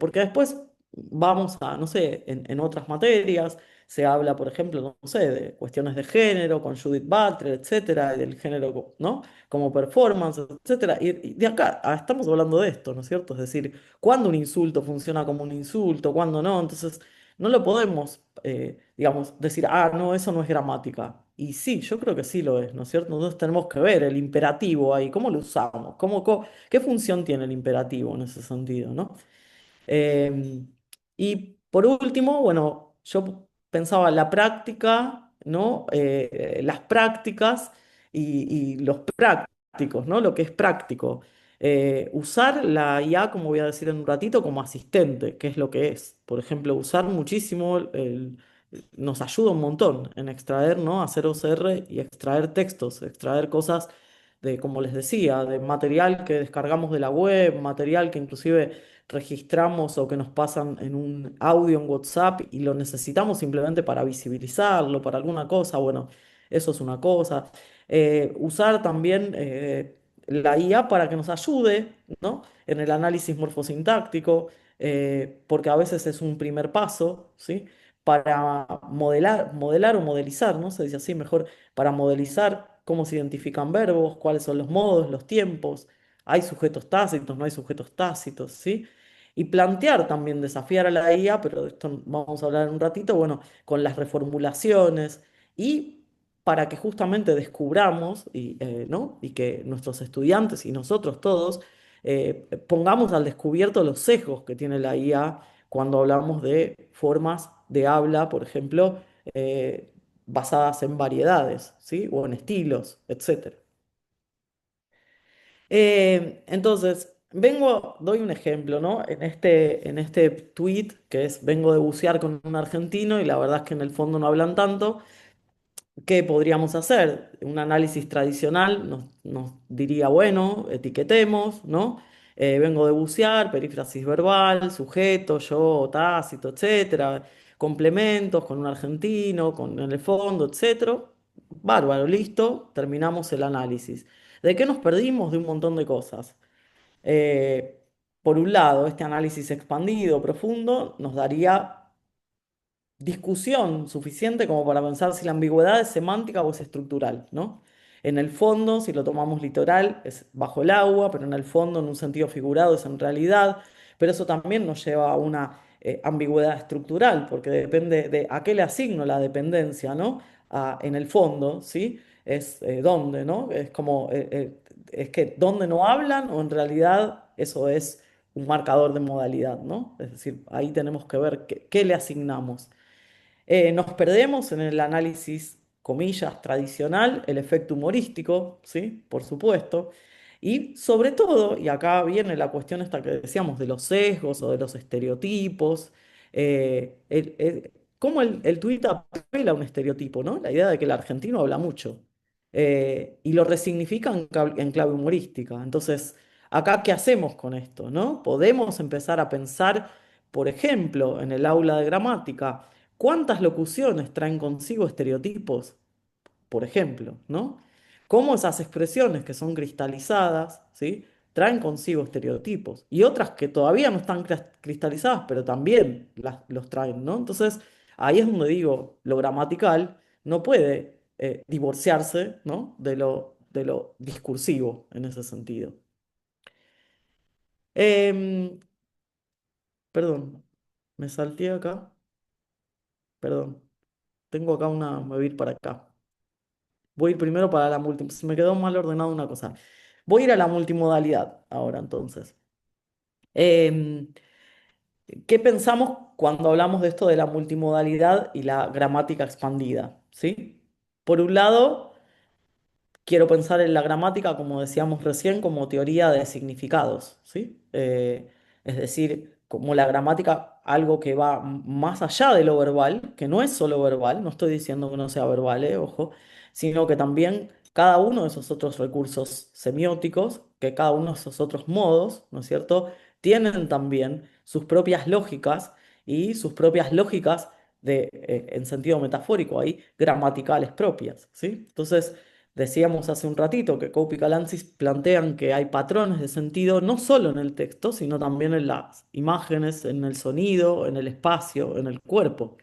Porque después vamos a, no sé, en otras materias se habla, por ejemplo, no sé, de cuestiones de género con Judith Butler, etcétera, y del género, ¿no? Como performance, etcétera. Y de acá estamos hablando de esto, ¿no es cierto? Es decir, cuándo un insulto funciona como un insulto, cuándo no. Entonces, no lo podemos, digamos, decir, ah, no, eso no es gramática. Y sí, yo creo que sí lo es, ¿no es cierto? Entonces tenemos que ver el imperativo ahí, cómo lo usamos, qué función tiene el imperativo en ese sentido, ¿no? Em, y por último, bueno, yo pensaba la práctica, ¿no? Las prácticas y los prácticos, ¿no? Lo que es práctico. Usar la IA, como voy a decir en un ratito, como asistente, que es lo que es. Por ejemplo, usar muchísimo nos ayuda un montón en extraer, ¿no? Hacer OCR y extraer textos, extraer cosas como les decía, de material que descargamos de la web, material que inclusive registramos o que nos pasan en un audio en WhatsApp y lo necesitamos simplemente para visibilizarlo, para alguna cosa, bueno, eso es una cosa. Usar también la IA para que nos ayude, ¿no? En el análisis morfosintáctico, porque a veces es un primer paso, ¿sí? Para modelar o modelizar, ¿no? Se dice así mejor, para modelizar cómo se identifican verbos, cuáles son los modos, los tiempos, hay sujetos tácitos, no hay sujetos tácitos, ¿sí? Y plantear también, desafiar a la IA, pero de esto vamos a hablar en un ratito, bueno, con las reformulaciones y para que justamente descubramos ¿no? Y que nuestros estudiantes y nosotros todos pongamos al descubierto los sesgos que tiene la IA cuando hablamos de formas de habla, por ejemplo, basadas en variedades, ¿sí? O en estilos, etcétera. Doy un ejemplo, ¿no? En este tweet que es, vengo de bucear con un argentino y la verdad es que en el fondo no hablan tanto. ¿Qué podríamos hacer? Un análisis tradicional nos diría, bueno, etiquetemos, ¿no? Vengo de bucear, perífrasis verbal, sujeto, yo, tácito, etcétera, complementos con un argentino, con en el fondo, etcétera. Bárbaro, listo, terminamos el análisis. ¿De qué nos perdimos? De un montón de cosas. Eh, por un lado, este análisis expandido, profundo, nos daría discusión suficiente como para pensar si la ambigüedad es semántica o es estructural, ¿no? En el fondo, si lo tomamos literal, es bajo el agua, pero en el fondo, en un sentido figurado, es en realidad. Pero eso también nos lleva a una ambigüedad estructural, porque depende de a qué le asigno la dependencia, ¿no? En el fondo, ¿sí? Es dónde, ¿no? Es como, es que dónde no hablan o en realidad eso es un marcador de modalidad, ¿no? Es decir, ahí tenemos que ver qué le asignamos. Nos perdemos en el análisis, comillas, tradicional, el efecto humorístico, ¿sí? Por supuesto. Y sobre todo, y acá viene la cuestión esta que decíamos de los sesgos o de los estereotipos, cómo el tuit apela a un estereotipo, ¿no? La idea de que el argentino habla mucho y lo resignifica en clave humorística. Entonces, acá, ¿qué hacemos con esto, no? Podemos empezar a pensar, por ejemplo, en el aula de gramática. ¿Cuántas locuciones traen consigo estereotipos, por ejemplo, ¿no? Cómo esas expresiones que son cristalizadas, ¿sí? Traen consigo estereotipos y otras que todavía no están cristalizadas, pero también los traen, ¿no? Entonces, ahí es donde digo, lo gramatical no puede divorciarse, ¿no? de lo discursivo en ese sentido. Em, Perdón, me salté acá, perdón, tengo acá una, me voy a ir para acá. Voy a ir primero para la multimodalidad. Se me quedó mal ordenado una cosa. Voy a ir a la multimodalidad ahora entonces. Em, ¿Qué pensamos cuando hablamos de esto de la multimodalidad y la gramática expandida? ¿Sí? Por un lado, quiero pensar en la gramática, como decíamos recién, como teoría de significados, ¿sí? Es decir, como la gramática, algo que va más allá de lo verbal, que no es solo verbal, no estoy diciendo que no sea verbal, ojo, sino que también cada uno de esos otros recursos semióticos, que cada uno de esos otros modos, ¿no es cierto?, tienen también sus propias lógicas y sus propias lógicas en sentido metafórico, ahí gramaticales propias, ¿sí? Entonces, decíamos hace un ratito que Cope y Calancis plantean que hay patrones de sentido no solo en el texto, sino también en las imágenes, en el sonido, en el espacio, en el cuerpo.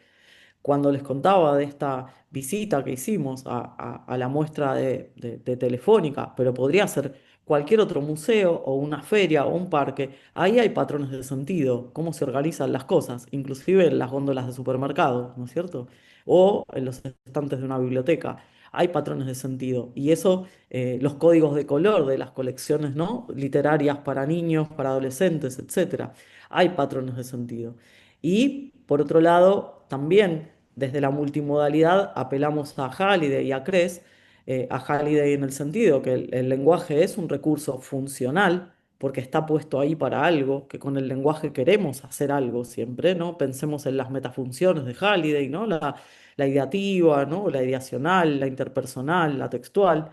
Cuando les contaba de esta visita que hicimos a la muestra de Telefónica, pero podría ser cualquier otro museo o una feria o un parque, ahí hay patrones de sentido, cómo se organizan las cosas, inclusive en las góndolas de supermercados, ¿no es cierto? O en los estantes de una biblioteca. Hay patrones de sentido y eso, los códigos de color de las colecciones, ¿no? Literarias para niños, para adolescentes, etcétera. Hay patrones de sentido. Y por otro lado, también desde la multimodalidad apelamos a Halliday y a Kress, a Halliday en el sentido que el lenguaje es un recurso funcional, porque está puesto ahí para algo, que con el lenguaje queremos hacer algo siempre, ¿no? Pensemos en las metafunciones de Halliday, ¿no? La ideativa, ¿no? La ideacional, la interpersonal, la textual.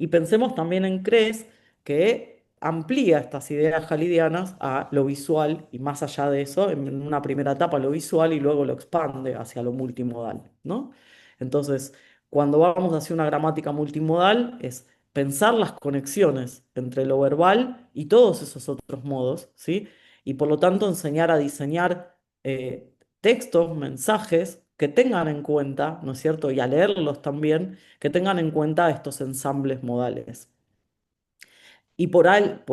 Y pensemos también en CRES, que amplía estas ideas jalidianas a lo visual y más allá de eso, en una primera etapa lo visual y luego lo expande hacia lo multimodal, ¿no? Entonces, cuando vamos hacia una gramática multimodal, es pensar las conexiones entre lo verbal y todos esos otros modos, ¿sí? Y por lo tanto enseñar a diseñar textos, mensajes que tengan en cuenta, ¿no es cierto? Y a leerlos también, que tengan en cuenta estos ensambles modales. Y por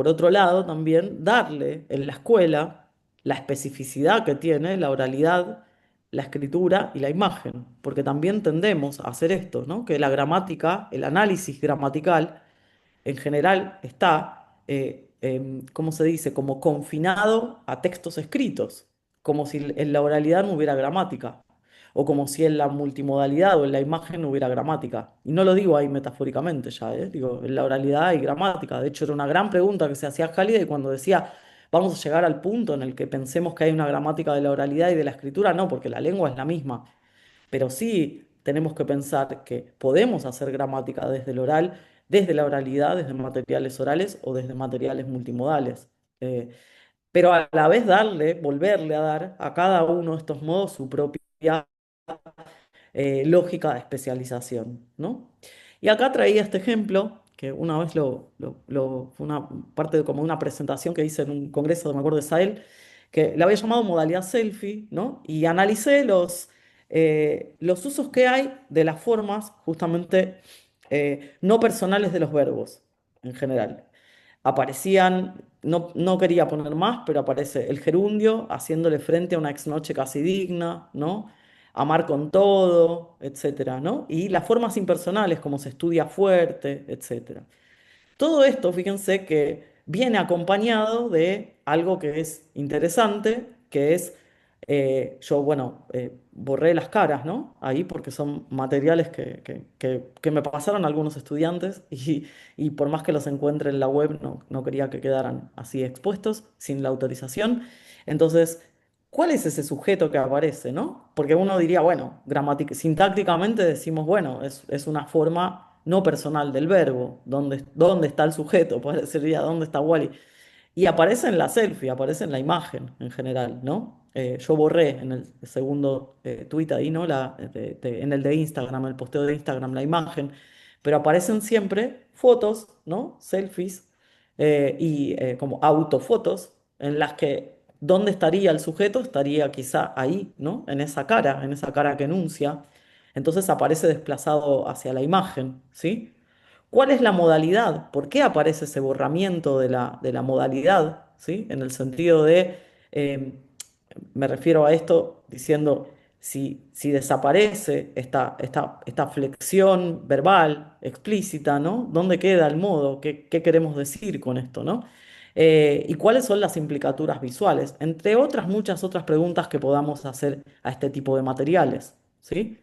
otro lado, también darle en la escuela la especificidad que tiene la oralidad, la escritura y la imagen, porque también tendemos a hacer esto, ¿no? Que la gramática, el análisis gramatical, en general está, ¿cómo se dice? Como confinado a textos escritos, como si en la oralidad no hubiera gramática, o como si en la multimodalidad o en la imagen no hubiera gramática. Y no lo digo ahí metafóricamente ya, ¿eh? Digo, en la oralidad hay gramática. De hecho, era una gran pregunta que se hacía Jálida y cuando decía, vamos a llegar al punto en el que pensemos que hay una gramática de la oralidad y de la escritura, no, porque la lengua es la misma. Pero sí tenemos que pensar que podemos hacer gramática desde el oral, desde la oralidad, desde materiales orales o desde materiales multimodales. Eh, pero a la vez darle, volverle a dar a cada uno de estos modos su propia lógica de especialización, ¿no? Y acá traía este ejemplo, que una vez fue una parte de como una presentación que hice en un congreso, me acuerdo de Sahel, que le había llamado modalidad selfie, ¿no? Y analicé los usos que hay de las formas justamente no personales de los verbos en general. Aparecían, no quería poner más, pero aparece el gerundio haciéndole frente a una exnoche casi digna, ¿no? Amar con todo, etcétera, ¿no? Y las formas impersonales, como se estudia fuerte, etcétera. Todo esto, fíjense que viene acompañado de algo que es interesante, que es, yo, bueno, borré las caras, ¿no? Ahí porque son materiales que me pasaron algunos estudiantes y por más que los encuentre en la web, no quería que quedaran así expuestos, sin la autorización. Entonces, ¿cuál es ese sujeto que aparece, no? Porque uno diría, bueno, sintácticamente decimos, bueno, es una forma no personal del verbo. ¿Dónde está el sujeto? Sería, ¿dónde está Wally? Y aparece en la selfie, aparece en la imagen en general, ¿no? Yo borré en el segundo tweet ahí, ¿no? En el de Instagram, el posteo de Instagram, la imagen, pero aparecen siempre fotos, ¿no? Selfies y como autofotos en las que ¿dónde estaría el sujeto? Estaría quizá ahí, ¿no? En esa cara que enuncia. Entonces aparece desplazado hacia la imagen, ¿sí? ¿Cuál es la modalidad? ¿Por qué aparece ese borramiento de la modalidad? ¿Sí? En el sentido de, eh, me refiero a esto diciendo, si desaparece esta flexión verbal explícita, ¿no? ¿Dónde queda el modo? ¿Qué queremos decir con esto, ¿no? ¿Y cuáles son las implicaturas visuales? Entre otras muchas otras preguntas que podamos hacer a este tipo de materiales, ¿sí?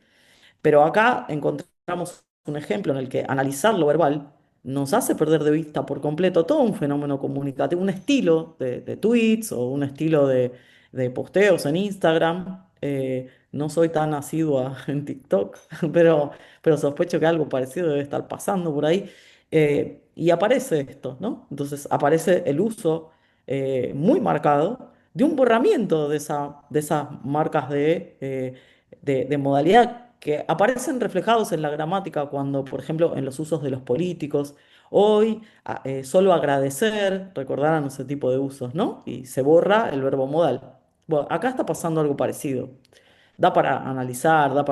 Pero acá encontramos un ejemplo en el que analizar lo verbal nos hace perder de vista por completo todo un fenómeno comunicativo, un estilo de tweets o un estilo de posteos en Instagram. No soy tan asidua en TikTok, pero sospecho que algo parecido debe estar pasando por ahí. Y aparece esto, ¿no? Entonces aparece el uso muy marcado de un borramiento de esas marcas de modalidad que aparecen reflejados en la gramática cuando, por ejemplo, en los usos de los políticos. Hoy, solo agradecer, recordarán ese tipo de usos, ¿no? Y se borra el verbo modal. Bueno, acá está pasando algo parecido. Da para analizar, da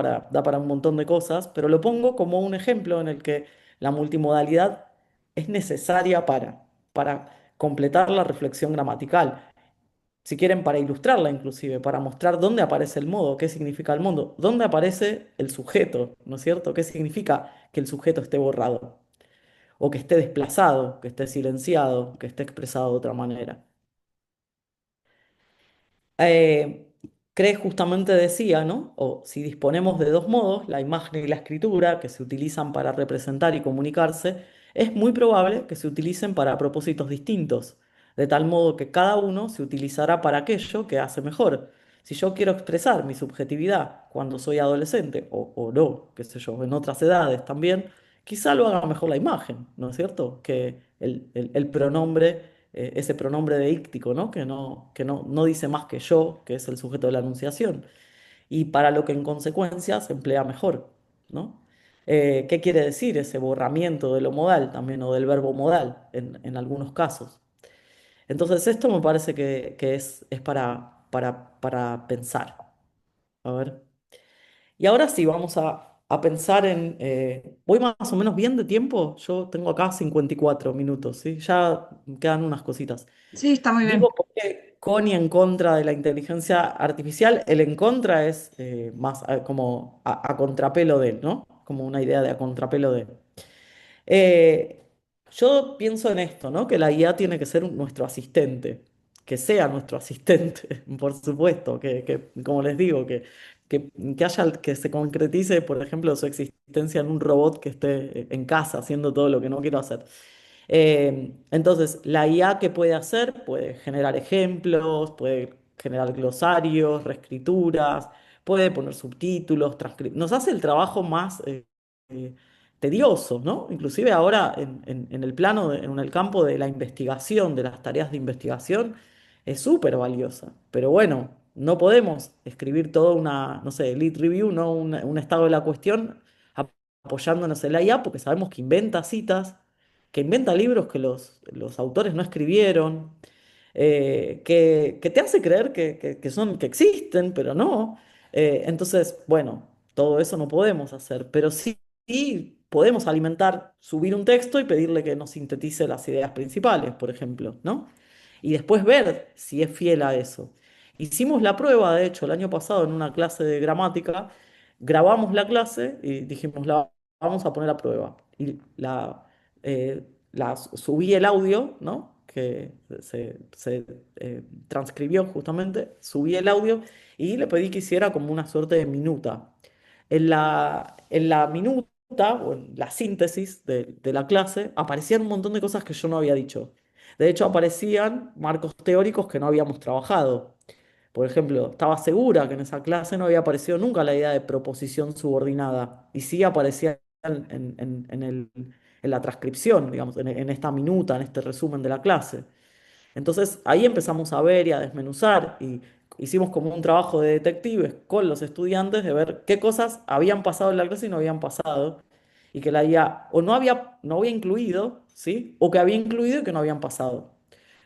para un montón de cosas, pero lo pongo como un ejemplo en el que la multimodalidad es necesaria para completar la reflexión gramatical, si quieren, para ilustrarla inclusive, para mostrar dónde aparece el modo, qué significa el modo, dónde aparece el sujeto, ¿no es cierto? ¿Qué significa que el sujeto esté borrado? O que esté desplazado, que esté silenciado, que esté expresado de otra manera. eh, Craig justamente decía, ¿no? O si disponemos de dos modos, la imagen y la escritura, que se utilizan para representar y comunicarse, es muy probable que se utilicen para propósitos distintos, de tal modo que cada uno se utilizará para aquello que hace mejor. Si yo quiero expresar mi subjetividad cuando soy adolescente, o no, qué sé yo, en otras edades también, quizá lo haga mejor la imagen, ¿no es cierto? Que el pronombre, ese pronombre deíctico, ¿no? Que no dice más que yo, que es el sujeto de la enunciación, y para lo que en consecuencia se emplea mejor, ¿no? ¿Qué quiere decir ese borramiento de lo modal también o del verbo modal en algunos casos? Entonces esto me parece que es para pensar. A ver. Y ahora sí, vamos a pensar en... voy más o menos bien de tiempo. Yo tengo acá 54 minutos, ¿sí? Ya me quedan unas cositas. Sí, está muy bien. Digo, porque con y en contra de la inteligencia artificial, el en contra es más como a contrapelo de, ¿no? Como una idea de a contrapelo de. Eh, yo pienso en esto, ¿no? Que la IA tiene que ser nuestro asistente, que sea nuestro asistente, por supuesto, como les digo, que haya, que se concretice, por ejemplo, su existencia en un robot que esté en casa haciendo todo lo que no quiero hacer. Entonces, la IA, ¿qué puede hacer? Puede generar ejemplos, puede generar glosarios, reescrituras, puede poner subtítulos, nos hace el trabajo más eh, tedioso, ¿no? Inclusive ahora en el plano, en el campo de la investigación, de las tareas de investigación, es súper valiosa. Pero bueno, no podemos escribir toda una, no sé, lead review, ¿no? Un estado de la cuestión apoyándonos en la IA porque sabemos que inventa citas, que inventa libros que los autores no escribieron, que te hace creer que existen, pero no. Entonces, bueno, todo eso no podemos hacer, pero sí podemos alimentar, subir un texto y pedirle que nos sintetice las ideas principales, por ejemplo, ¿no? Y después ver si es fiel a eso. Hicimos la prueba, de hecho, el año pasado en una clase de gramática, grabamos la clase y dijimos, la vamos a poner a prueba. Y subí el audio, ¿no? Que se transcribió justamente, subí el audio y le pedí que hiciera como una suerte de minuta. En la minuta o en la síntesis de la clase aparecían un montón de cosas que yo no había dicho. De hecho, aparecían marcos teóricos que no habíamos trabajado. Por ejemplo, estaba segura que en esa clase no había aparecido nunca la idea de proposición subordinada y sí aparecía en la transcripción, digamos, en esta minuta, en este resumen de la clase. Entonces ahí empezamos a ver y a desmenuzar y hicimos como un trabajo de detectives con los estudiantes de ver qué cosas habían pasado en la clase y no habían pasado y que la IA o no había incluido, ¿sí? O que había incluido y que no habían pasado.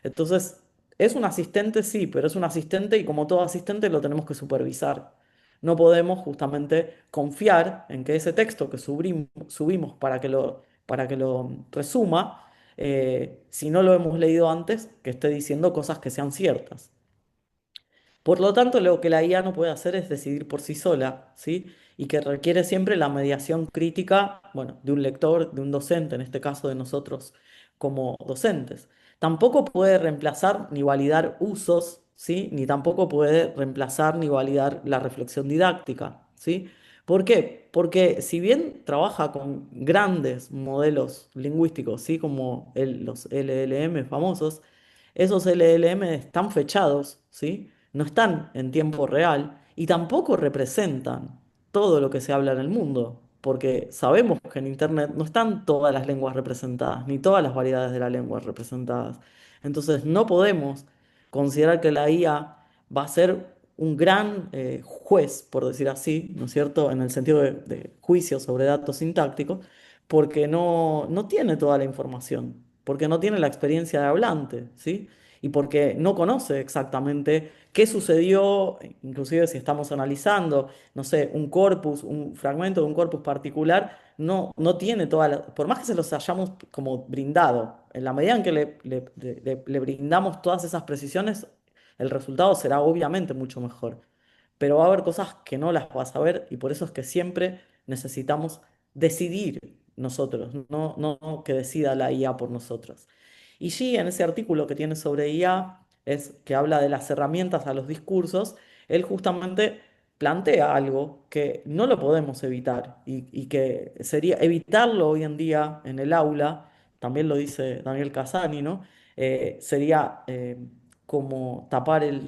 Entonces, es un asistente, sí, pero es un asistente y como todo asistente lo tenemos que supervisar. No podemos justamente confiar en que ese texto que subimos para que lo resuma, si no lo hemos leído antes, que esté diciendo cosas que sean ciertas. Por lo tanto, lo que la IA no puede hacer es decidir por sí sola, ¿sí? Y que requiere siempre la mediación crítica, bueno, de un lector, de un docente, en este caso de nosotros como docentes. Tampoco puede reemplazar ni validar usos, ¿sí? Ni tampoco puede reemplazar ni validar la reflexión didáctica, ¿sí? ¿Por qué? Porque si bien trabaja con grandes modelos lingüísticos, ¿sí? Como los LLM famosos, esos LLM están fechados, ¿sí? No están en tiempo real y tampoco representan todo lo que se habla en el mundo, porque sabemos que en Internet no están todas las lenguas representadas, ni todas las variedades de la lengua representadas. Entonces no podemos considerar que la IA va a ser un gran juez, por decir así, ¿no es cierto?, en el sentido de juicio sobre datos sintácticos, porque no tiene toda la información, porque no tiene la experiencia de hablante, ¿sí? Y porque no conoce exactamente qué sucedió, inclusive si estamos analizando, no sé, un corpus, un fragmento de un corpus particular, no tiene por más que se los hayamos como brindado, en la medida en que le brindamos todas esas precisiones, el resultado será obviamente mucho mejor. Pero va a haber cosas que no las vas a ver y por eso es que siempre necesitamos decidir nosotros, no que decida la IA por nosotros. Y sí, en ese artículo que tiene sobre IA, es que habla de las herramientas a los discursos, él justamente plantea algo que no lo podemos evitar y que sería evitarlo hoy en día en el aula, también lo dice Daniel Casani, ¿no? Sería como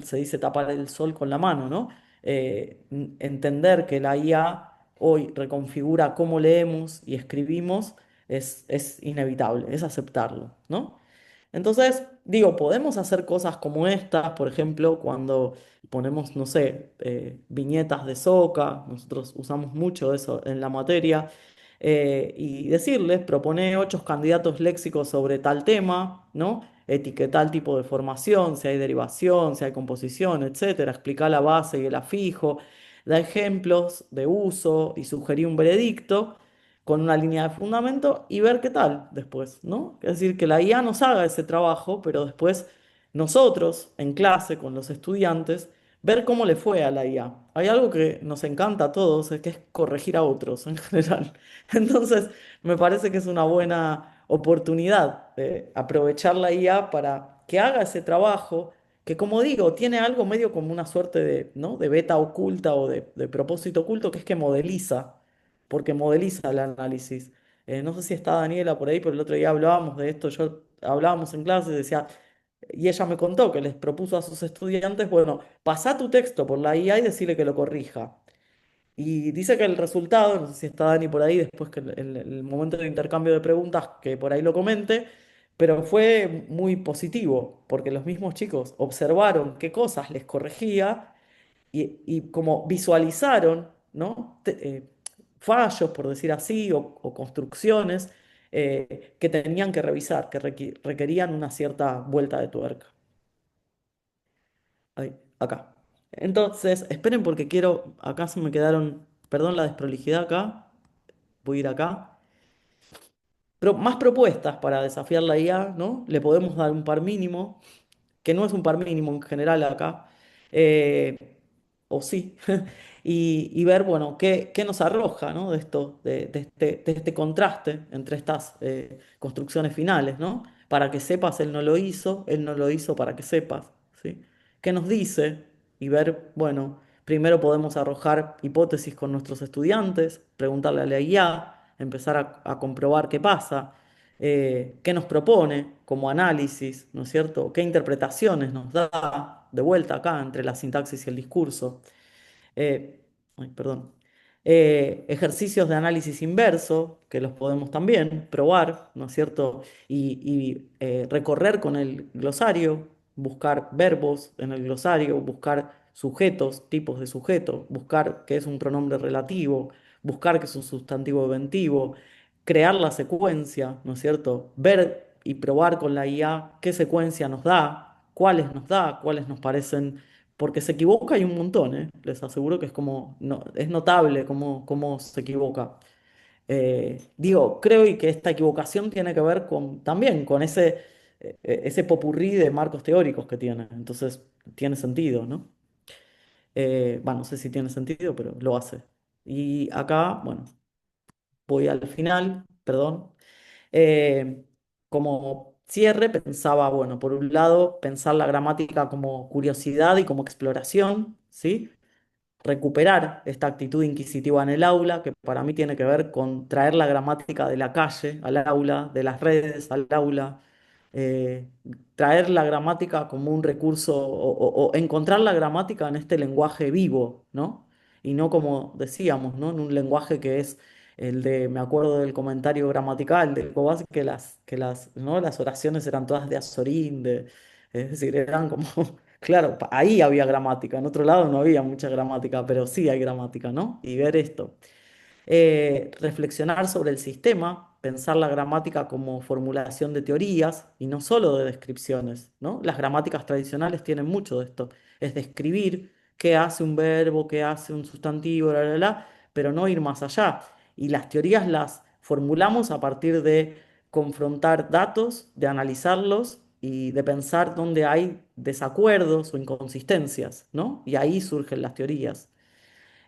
se dice tapar el sol con la mano, ¿no? Entender que la IA hoy reconfigura cómo leemos y escribimos, es inevitable, es aceptarlo, ¿no? Entonces, digo, podemos hacer cosas como estas, por ejemplo, cuando ponemos, no sé, viñetas de soca, nosotros usamos mucho eso en la materia, y decirles, propone 8 candidatos léxicos sobre tal tema, ¿no? Etiquetar el tipo de formación, si hay derivación, si hay composición, etcétera, explicar la base y el afijo, da ejemplos de uso y sugerir un veredicto con una línea de fundamento y ver qué tal después, ¿no? Es decir, que la IA nos haga ese trabajo, pero después nosotros, en clase, con los estudiantes, ver cómo le fue a la IA. Hay algo que nos encanta a todos, que es corregir a otros en general. Entonces, me parece que es una buena oportunidad de aprovechar la IA para que haga ese trabajo, que como digo, tiene algo medio como una suerte de, ¿no? de beta oculta o de propósito oculto, que es que modeliza, porque modeliza el análisis. No sé si está Daniela por ahí, pero el otro día hablábamos de esto, yo hablábamos en clase y decía, y ella me contó que les propuso a sus estudiantes, bueno, pasá tu texto por la IA y decirle que lo corrija. Y dice que el resultado, no sé si está Dani por ahí, después que el momento de intercambio de preguntas, que por ahí lo comente, pero fue muy positivo, porque los mismos chicos observaron qué cosas les corregía y como visualizaron, ¿no? Fallos, por decir así, o construcciones que tenían que revisar, que requerían una cierta vuelta de tuerca. Ahí, acá. Entonces, esperen porque quiero, acá se me quedaron, perdón la desprolijidad acá, voy a ir acá. Pero más propuestas para desafiar la IA, ¿no? Le podemos dar un par mínimo, que no es un par mínimo en general acá, eh, o sí, y ver, bueno, qué nos arroja, ¿no? De esto, de este contraste entre estas construcciones finales, ¿no? Para que sepas, él no lo hizo para que sepas, ¿sí? ¿Qué nos dice? Y ver, bueno, primero podemos arrojar hipótesis con nuestros estudiantes, preguntarle a la IA, empezar a comprobar qué pasa, qué nos propone como análisis, ¿no es cierto? ¿Qué interpretaciones nos da de vuelta acá entre la sintaxis y el discurso? eh, Ay, perdón, ejercicios de análisis inverso, que los podemos también probar, ¿no es cierto? Y recorrer con el glosario, buscar verbos en el glosario, buscar sujetos, tipos de sujetos, buscar qué es un pronombre relativo, buscar qué es un sustantivo eventivo, crear la secuencia, ¿no es cierto? Ver y probar con la IA qué secuencia nos da, cuáles nos parecen porque se equivoca hay un montón, ¿eh? Les aseguro que es como, no, es notable cómo se equivoca. Digo, creo y que esta equivocación tiene que ver también con ese popurrí de marcos teóricos que tiene. Entonces, tiene sentido, ¿no? Bueno, no sé si tiene sentido, pero lo hace. Y acá, bueno, voy al final, perdón. Eh, Como cierre pensaba, bueno, por un lado, pensar la gramática como curiosidad y como exploración, ¿sí? Recuperar esta actitud inquisitiva en el aula, que para mí tiene que ver con traer la gramática de la calle al aula, de las redes al aula, eh, traer la gramática como un recurso o encontrar la gramática en este lenguaje vivo, ¿no? Y no como decíamos, ¿no? En un lenguaje que es me acuerdo del comentario gramatical de Cobas, ¿no? Las oraciones eran todas de Azorín, es decir, eran como claro, ahí había gramática, en otro lado no había mucha gramática, pero sí hay gramática, ¿no? Y ver esto. Reflexionar sobre el sistema, pensar la gramática como formulación de teorías y no solo de descripciones, ¿no? Las gramáticas tradicionales tienen mucho de esto, es describir qué hace un verbo, qué hace un sustantivo, pero no ir más allá. Y las teorías las formulamos a partir de confrontar datos, de analizarlos y de pensar dónde hay desacuerdos o inconsistencias, ¿no? Y ahí surgen las teorías.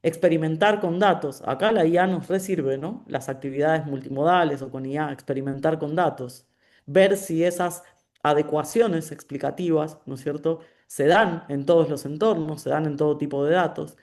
Experimentar con datos. Acá la IA nos resirve, ¿no? Las actividades multimodales o con IA, experimentar con datos. Ver si esas adecuaciones explicativas, ¿no es cierto?, se dan en todos los entornos, se dan en todo tipo de datos.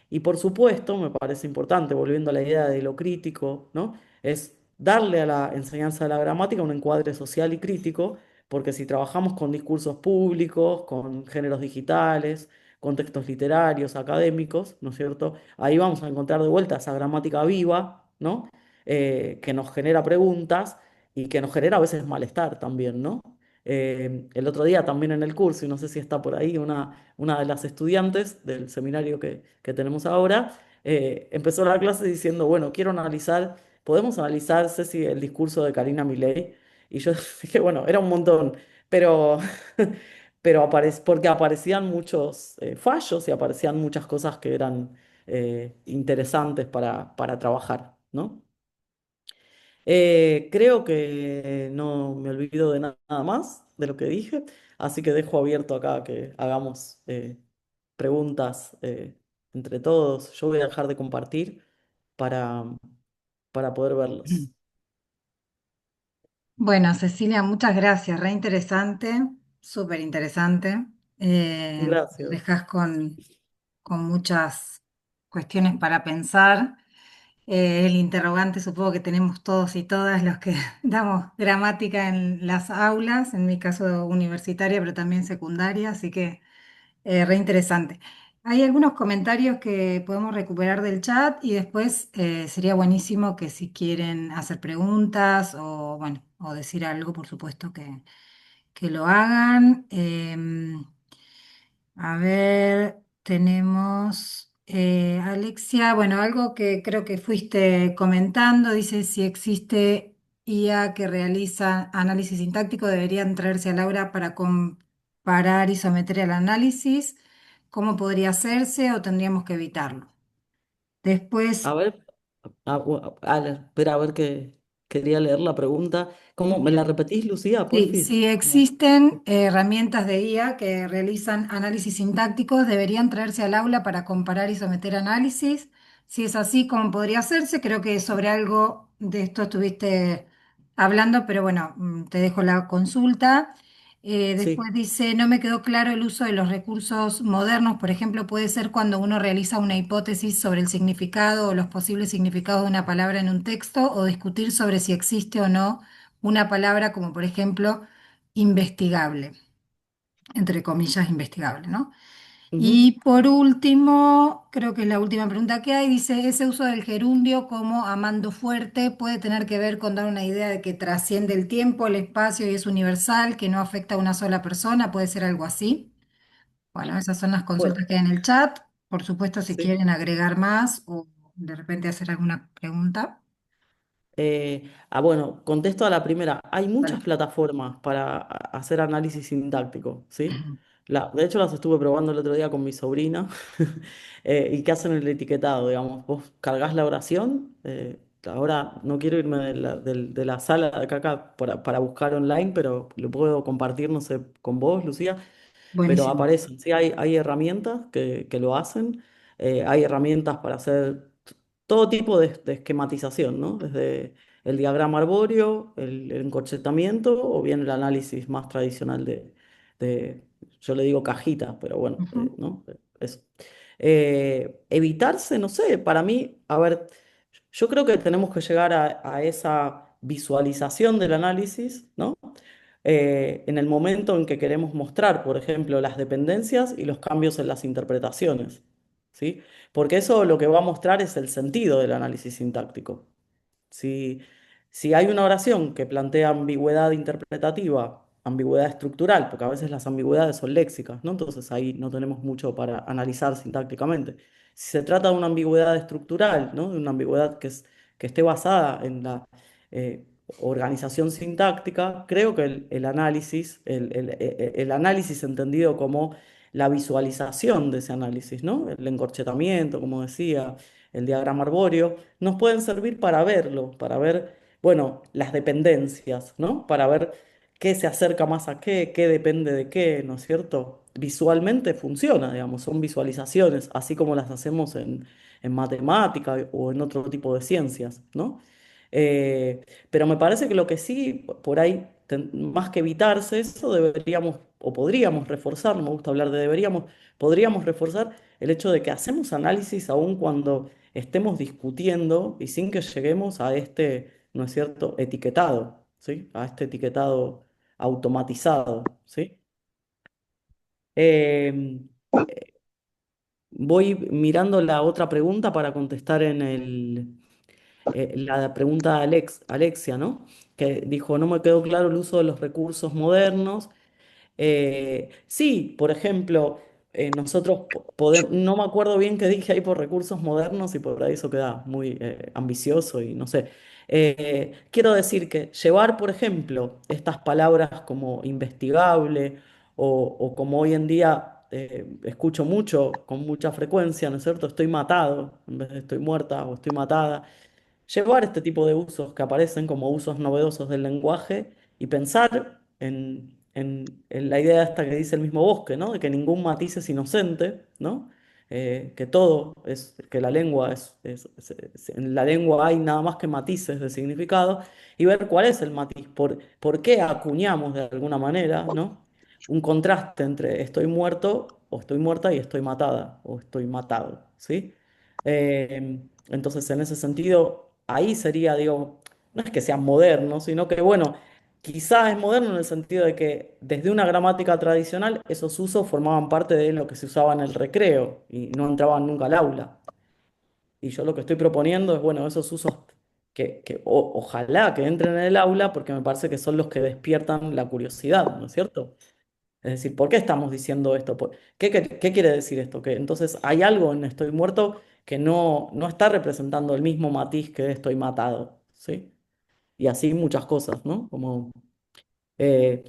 Y por supuesto, me parece importante, volviendo a la idea de lo crítico, ¿no? Es darle a la enseñanza de la gramática un encuadre social y crítico, porque si trabajamos con discursos públicos, con géneros digitales, contextos literarios, académicos, ¿no es cierto? Ahí vamos a encontrar de vuelta esa gramática viva, ¿no? Que nos genera preguntas y que nos genera a veces malestar también, ¿no? El otro día también en el curso, y no sé si está por ahí, una de las estudiantes del seminario que tenemos ahora, empezó la clase diciendo, bueno, quiero analizar, podemos analizar, Ceci, el discurso de Karina Milei. Y yo dije, bueno, era un montón, pero, porque aparecían muchos fallos y aparecían muchas cosas que eran interesantes para trabajar, ¿no? Creo que no me olvido de nada más de lo que dije, así que dejo abierto acá que hagamos preguntas entre todos. Yo voy a dejar de compartir para, para poder verlos. Bueno, Cecilia, muchas gracias, re interesante, súper interesante. Gracias. Dejas con muchas cuestiones para pensar. El interrogante supongo que tenemos todos y todas los que damos gramática en las aulas, en mi caso universitaria, pero también secundaria, así que re interesante. Hay algunos comentarios que podemos recuperar del chat y después sería buenísimo que si quieren hacer preguntas o, bueno, o decir algo, por supuesto que lo hagan. A ver, tenemos Alexia, bueno, algo que creo que fuiste comentando, dice si existe IA que realiza análisis sintáctico, deberían traerse a Laura para comparar y someter al análisis. ¿Cómo podría hacerse o tendríamos que evitarlo? A Después, ver, espera, a ver que quería leer la pregunta. ¿Cómo? ¿Me la repetís, Lucía, sí, porfis? si existen herramientas de IA que realizan análisis sintácticos, deberían traerse al aula para comparar y someter análisis. Si es así, ¿cómo podría hacerse? Creo que sobre algo de esto estuviste hablando, pero bueno, te dejo la consulta. Después Sí. dice, no me quedó claro el uso de los recursos modernos. Por ejemplo, puede ser cuando uno realiza una hipótesis sobre el significado o los posibles significados de una palabra en un texto o discutir sobre si existe o no una palabra como por ejemplo investigable, entre comillas, investigable, ¿no? Ujú. Y por último, creo que es la última pregunta que hay, dice, ¿ese uso del gerundio como amando fuerte puede tener que ver con dar una idea de que trasciende el tiempo, el espacio y es universal, que no afecta a una sola persona? ¿Puede ser algo así? Bueno, esas son las Bueno, consultas que hay en el chat. Por supuesto, si sí. quieren agregar más o de repente hacer alguna pregunta. Bueno, contesto a la primera. Hay Vale. muchas plataformas para hacer análisis sintáctico, ¿sí? De hecho, las estuve probando el otro día con mi sobrina y que hacen el etiquetado, digamos. Vos cargas la oración. Ahora no quiero irme de la sala de acá para buscar online, pero lo puedo compartir, no sé, con vos, Lucía. Pero Buenísimo. aparecen, sí, hay herramientas que lo hacen, hay herramientas para hacer todo tipo de esquematización, ¿no? Desde el diagrama arbóreo, el encorchetamiento o bien el análisis más tradicional yo le digo cajita, pero bueno, Ujú. ¿no? Eso. Evitarse, no sé, para mí, a ver, yo creo que tenemos que llegar a esa visualización del análisis, ¿no? En el momento en que queremos mostrar, por ejemplo, las dependencias y los cambios en las interpretaciones, ¿sí? Porque eso lo que va a mostrar es el sentido del análisis sintáctico. Si, si hay una oración que plantea ambigüedad interpretativa, ambigüedad estructural, porque a veces las ambigüedades son léxicas, ¿no? Entonces ahí no tenemos mucho para analizar sintácticamente. Si se trata de una ambigüedad estructural, ¿no? De una ambigüedad que esté basada en la eh, organización sintáctica, creo que el análisis, el análisis entendido como la visualización de ese análisis, ¿no? El encorchetamiento, como decía, el diagrama arbóreo nos pueden servir para verlo, para ver, bueno, las dependencias, ¿no? Para ver qué se acerca más a qué depende de qué, ¿no es cierto? Visualmente funciona, digamos, son visualizaciones, así como las hacemos en matemática o en otro tipo de ciencias, ¿no? Pero me parece que lo que sí, por ahí, más que evitarse eso, deberíamos, o podríamos reforzar, no me gusta hablar de deberíamos, podríamos reforzar el hecho de que hacemos análisis aún cuando estemos discutiendo y sin que lleguemos a este, ¿no es cierto?, etiquetado, ¿sí? A este etiquetado automatizado, ¿sí? Em, voy mirando la otra pregunta para contestar la pregunta de Alexia, ¿no? Que dijo, no me quedó claro el uso de los recursos modernos. Sí, por ejemplo, nosotros podemos, no me acuerdo bien qué dije ahí por recursos modernos y por ahí eso queda muy ambicioso y no sé. Quiero decir que llevar, por ejemplo, estas palabras como investigable o como hoy en día escucho mucho, con mucha frecuencia, ¿no es cierto? Estoy matado en vez de estoy muerta o estoy matada. Llevar este tipo de usos que aparecen como usos novedosos del lenguaje y pensar en la idea esta que dice el mismo Bosque, ¿no? De que ningún matiz es inocente, ¿no? Que todo es, que la lengua en la lengua hay nada más que matices de significado y ver cuál es el matiz, por qué acuñamos de alguna manera, ¿no? Un contraste entre estoy muerto o estoy muerta y estoy matada o estoy matado, ¿sí? Entonces, en ese sentido, ahí sería, digo, no es que sea moderno, sino que, bueno, quizás es moderno en el sentido de que desde una gramática tradicional esos usos formaban parte de lo que se usaba en el recreo y no entraban nunca al aula. Y yo lo que estoy proponiendo es, bueno, esos usos ojalá que entren en el aula porque me parece que son los que despiertan la curiosidad, ¿no es cierto? Es decir, ¿por qué estamos diciendo esto? ¿Qué quiere decir esto? Que entonces hay algo en estoy muerto que no está representando el mismo matiz que estoy matado, ¿sí? Y así muchas cosas, ¿no? Como, eh,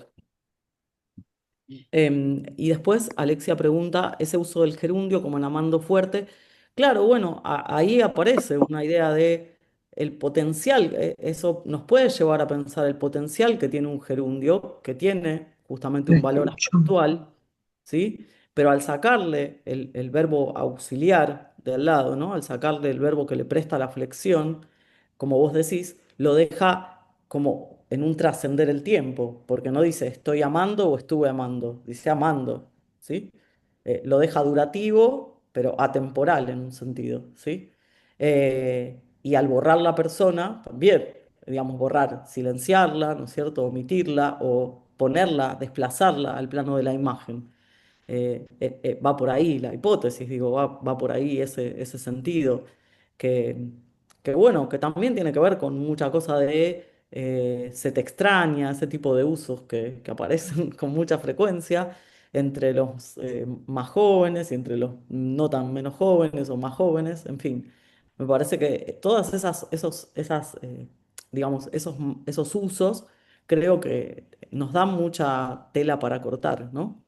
y después Alexia pregunta, ¿ese uso del gerundio como en amando fuerte? Claro, bueno, ahí aparece una idea de el potencial, eso nos puede llevar a pensar el potencial que tiene un gerundio, que tiene justamente Te un valor escucho. aspectual, ¿sí? Pero al sacarle el verbo auxiliar del lado, ¿no? Al sacarle el verbo que le presta la flexión, como vos decís, lo deja como en un trascender el tiempo, porque no dice estoy amando o estuve amando, dice amando, ¿sí? Lo deja durativo, pero atemporal en un sentido, ¿sí? Y al borrar la persona, también, digamos, borrar, silenciarla, ¿no es cierto? Omitirla o ponerla, desplazarla al plano de la imagen. Va por ahí la hipótesis, digo, va por ahí ese sentido, que, que bueno, que también tiene que ver con mucha cosa de se te extraña, ese tipo de usos que aparecen con mucha frecuencia entre los más jóvenes y entre los no tan menos jóvenes o más jóvenes, en fin. Me parece que todas digamos, esos usos creo que nos dan mucha tela para cortar, ¿no?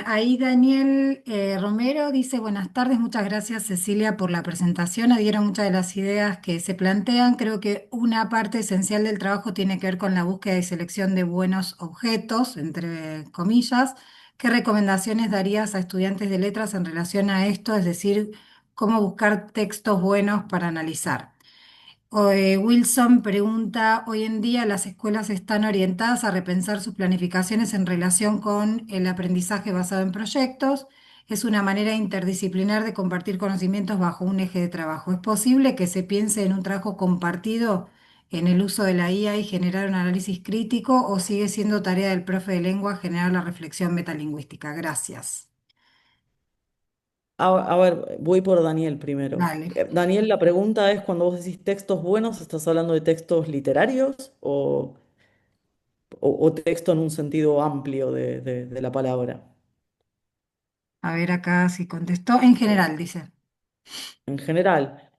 Ahí Daniel Romero dice, buenas tardes, muchas gracias Cecilia por la presentación, adhiero a muchas de las ideas que se plantean, creo que una parte esencial del trabajo tiene que ver con la búsqueda y selección de buenos objetos, entre comillas. ¿Qué recomendaciones darías a estudiantes de letras en relación a esto? Es decir, cómo buscar textos buenos para analizar. Wilson pregunta, hoy en día las escuelas están orientadas a repensar sus planificaciones en relación con el aprendizaje basado en proyectos. Es una manera interdisciplinar de compartir conocimientos bajo un eje de trabajo. ¿Es posible que se piense en un trabajo compartido en el uso de la IA y generar un análisis crítico o sigue siendo tarea del profe de lengua generar la reflexión metalingüística? Gracias. A ver, voy por Daniel primero. Vale. Daniel, la pregunta es, cuando vos decís textos buenos, ¿estás hablando de textos literarios o texto en un sentido amplio de la palabra? A ver acá si contestó. En general, dice. En general,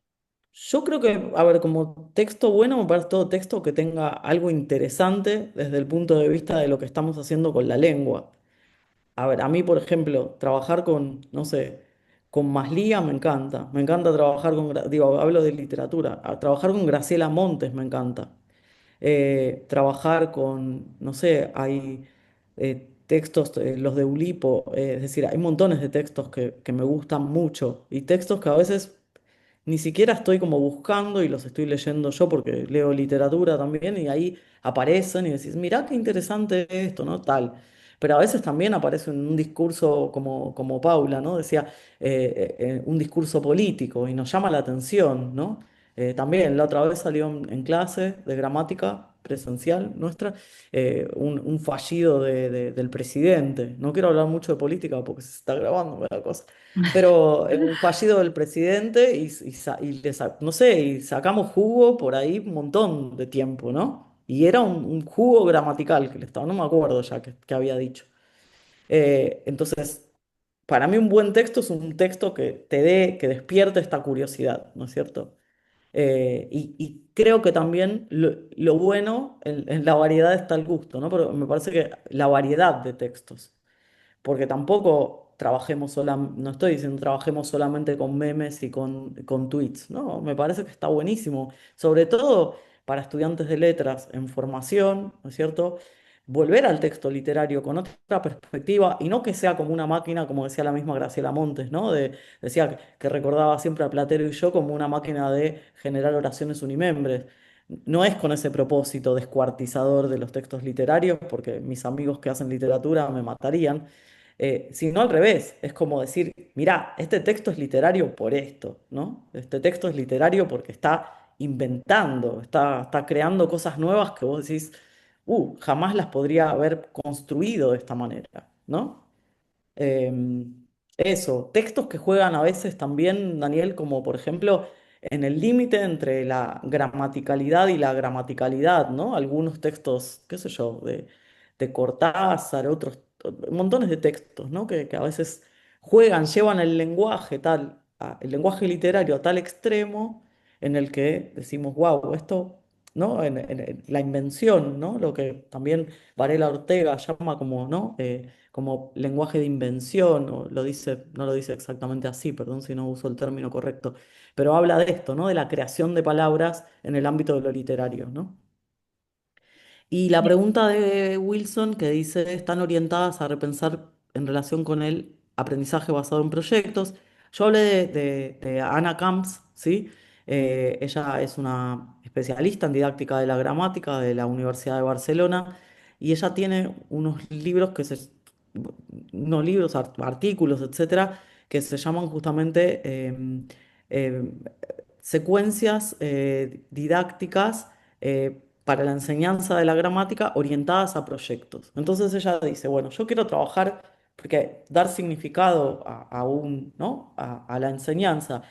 yo creo que, a ver, como texto bueno, me parece todo texto que tenga algo interesante desde el punto de vista de lo que estamos haciendo con la lengua. A ver, a mí, por ejemplo, trabajar con, no sé, con Maslía me encanta. Me encanta trabajar con, digo, hablo de literatura. Trabajar con Graciela Montes me encanta. Trabajar con, no sé, hay textos, los de Ulipo, es decir, hay montones de textos que me gustan mucho y textos que a veces ni siquiera estoy como buscando y los estoy leyendo yo porque leo literatura también y ahí aparecen y decís, mirá qué interesante esto, ¿no? Tal. Pero a veces también aparece en un discurso como Paula, ¿no? Decía, un discurso político y nos llama la atención, ¿no? También la otra vez salió en clase de gramática presencial nuestra, un fallido del presidente. No quiero hablar mucho de política porque se está grabando, me da cosa. Pero un fallido del presidente no sé, y sacamos jugo por ahí un montón de tiempo, ¿no? Y era un jugo gramatical que le estaba, no me acuerdo ya qué había dicho. Entonces, para mí un buen texto es un texto que te dé, que despierte esta curiosidad, ¿no es cierto? Y creo que también lo bueno en la variedad está el gusto, ¿no? Pero me parece que la variedad de textos, porque tampoco no estoy diciendo trabajemos solamente con memes y con tweets, ¿no? Me parece que está buenísimo, sobre todo para estudiantes de letras en formación, ¿no es cierto? Volver al texto literario con otra perspectiva y no que sea como una máquina, como decía la misma Graciela Montes, ¿no? Decía que recordaba siempre a Platero y yo como una máquina de generar oraciones unimembres. No es con ese propósito descuartizador de los textos literarios, porque mis amigos que hacen literatura me matarían, sino al revés, es como decir, mirá, este texto es literario por esto, ¿no? Este texto es literario porque está inventando, está creando cosas nuevas que vos decís, jamás las podría haber construido de esta manera, ¿no? Eso, textos que juegan a veces también, Daniel, como por ejemplo en el límite entre la gramaticalidad y la gramaticalidad, ¿no? Algunos textos, qué sé yo, de Cortázar, otros, montones de textos, ¿no? Que a veces juegan, llevan el lenguaje el lenguaje literario a tal extremo en el que decimos, wow, esto, ¿no? En la invención, ¿no? Lo que también Varela Ortega llama como, ¿no? Como lenguaje de invención, o no lo dice exactamente así, perdón si no uso el término correcto, pero habla de esto, ¿no? De la creación de palabras en el ámbito de lo literario, ¿no? Y la Bien. pregunta de Wilson, que dice, están orientadas a repensar en relación con el aprendizaje basado en proyectos. Yo hablé de Anna Camps, ¿sí? Ella es una especialista en didáctica de la gramática de la Universidad de Barcelona y ella tiene unos libros, artículos, etcétera, que se llaman justamente em, secuencias didácticas para la enseñanza de la gramática orientadas a proyectos. Entonces ella dice, bueno, yo quiero trabajar, porque dar significado ¿no? a la enseñanza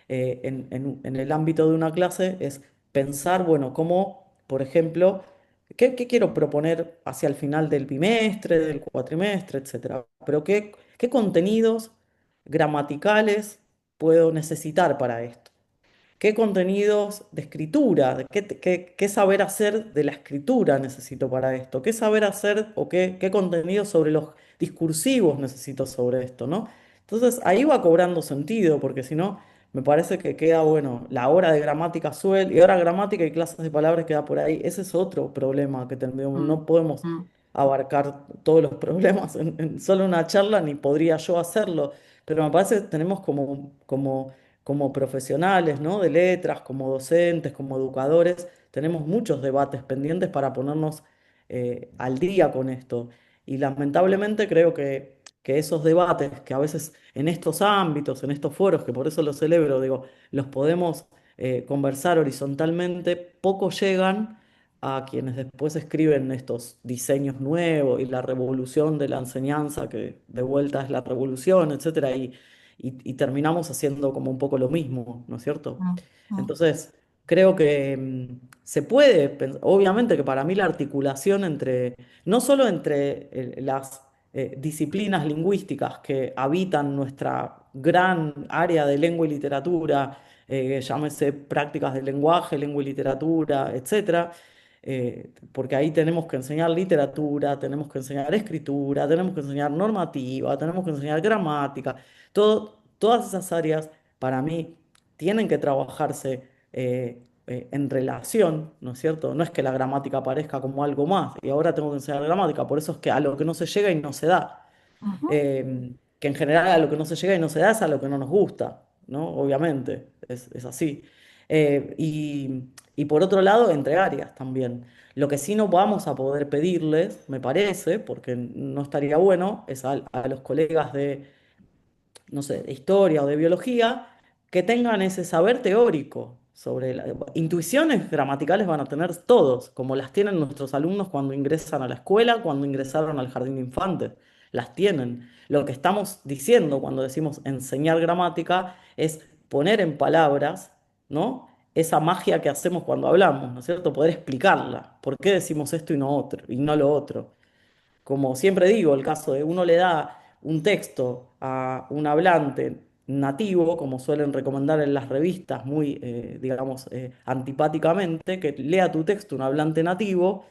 en el ámbito de una clase es pensar, bueno, cómo, por ejemplo, qué quiero proponer hacia el final del bimestre, del cuatrimestre, etcétera. Pero qué contenidos gramaticales puedo necesitar para esto. ¿Qué contenidos de escritura, qué saber hacer de la escritura necesito para esto? ¿Qué saber hacer o qué contenidos sobre los discursivos necesito sobre esto, ¿no? Entonces ahí va cobrando sentido, porque si no, me parece que queda, bueno, la hora de gramática y hora gramática y clases de palabras queda por ahí. Ese es otro problema que tenemos. Mm, No podemos mm, abarcar todos los problemas en solo una charla, ni podría yo hacerlo, pero me parece que tenemos como profesionales, ¿no? De letras, como docentes, como educadores, tenemos muchos debates pendientes para ponernos al día con esto. Y lamentablemente creo que esos debates que a veces en estos ámbitos, en estos foros, que por eso los celebro, digo, los podemos conversar horizontalmente, poco llegan a quienes después escriben estos diseños nuevos y la revolución de la enseñanza, que de vuelta es la revolución, etcétera, y terminamos haciendo como un poco lo mismo, ¿no es cierto? mm, mm, Entonces, creo que se puede, obviamente que para mí la articulación no solo entre las disciplinas lingüísticas que habitan nuestra gran área de lengua y literatura, llámese prácticas del lenguaje, lengua y literatura, etcétera, porque ahí tenemos que enseñar literatura, tenemos que enseñar escritura, tenemos que enseñar normativa, tenemos que enseñar gramática. Todas esas áreas para mí tienen que trabajarse en relación, ¿no es cierto? No es que la gramática aparezca como algo más y ahora tengo que enseñar gramática, por eso es que a lo que no se llega y no se da. ujú. Que en general a lo que no se llega y no se da es a lo que no nos gusta, ¿no? Obviamente, es así. Y por otro lado, entre áreas también. Lo que sí no vamos a poder pedirles, me parece, porque no estaría bueno, es a los colegas no sé, de historia o de biología, que tengan ese saber teórico. Intuiciones gramaticales van a tener todos, como las tienen nuestros alumnos cuando ingresan a la escuela, cuando ingresaron al jardín de infantes. Las tienen. Lo que estamos diciendo cuando decimos enseñar gramática es poner en palabras, ¿no? Esa magia que hacemos cuando hablamos, ¿no es cierto? Poder explicarla. ¿Por qué decimos esto y no otro, y no lo otro? Como siempre digo, el caso de uno le da un texto a un hablante nativo, como suelen recomendar en las revistas muy, digamos, antipáticamente, que lea tu texto un hablante nativo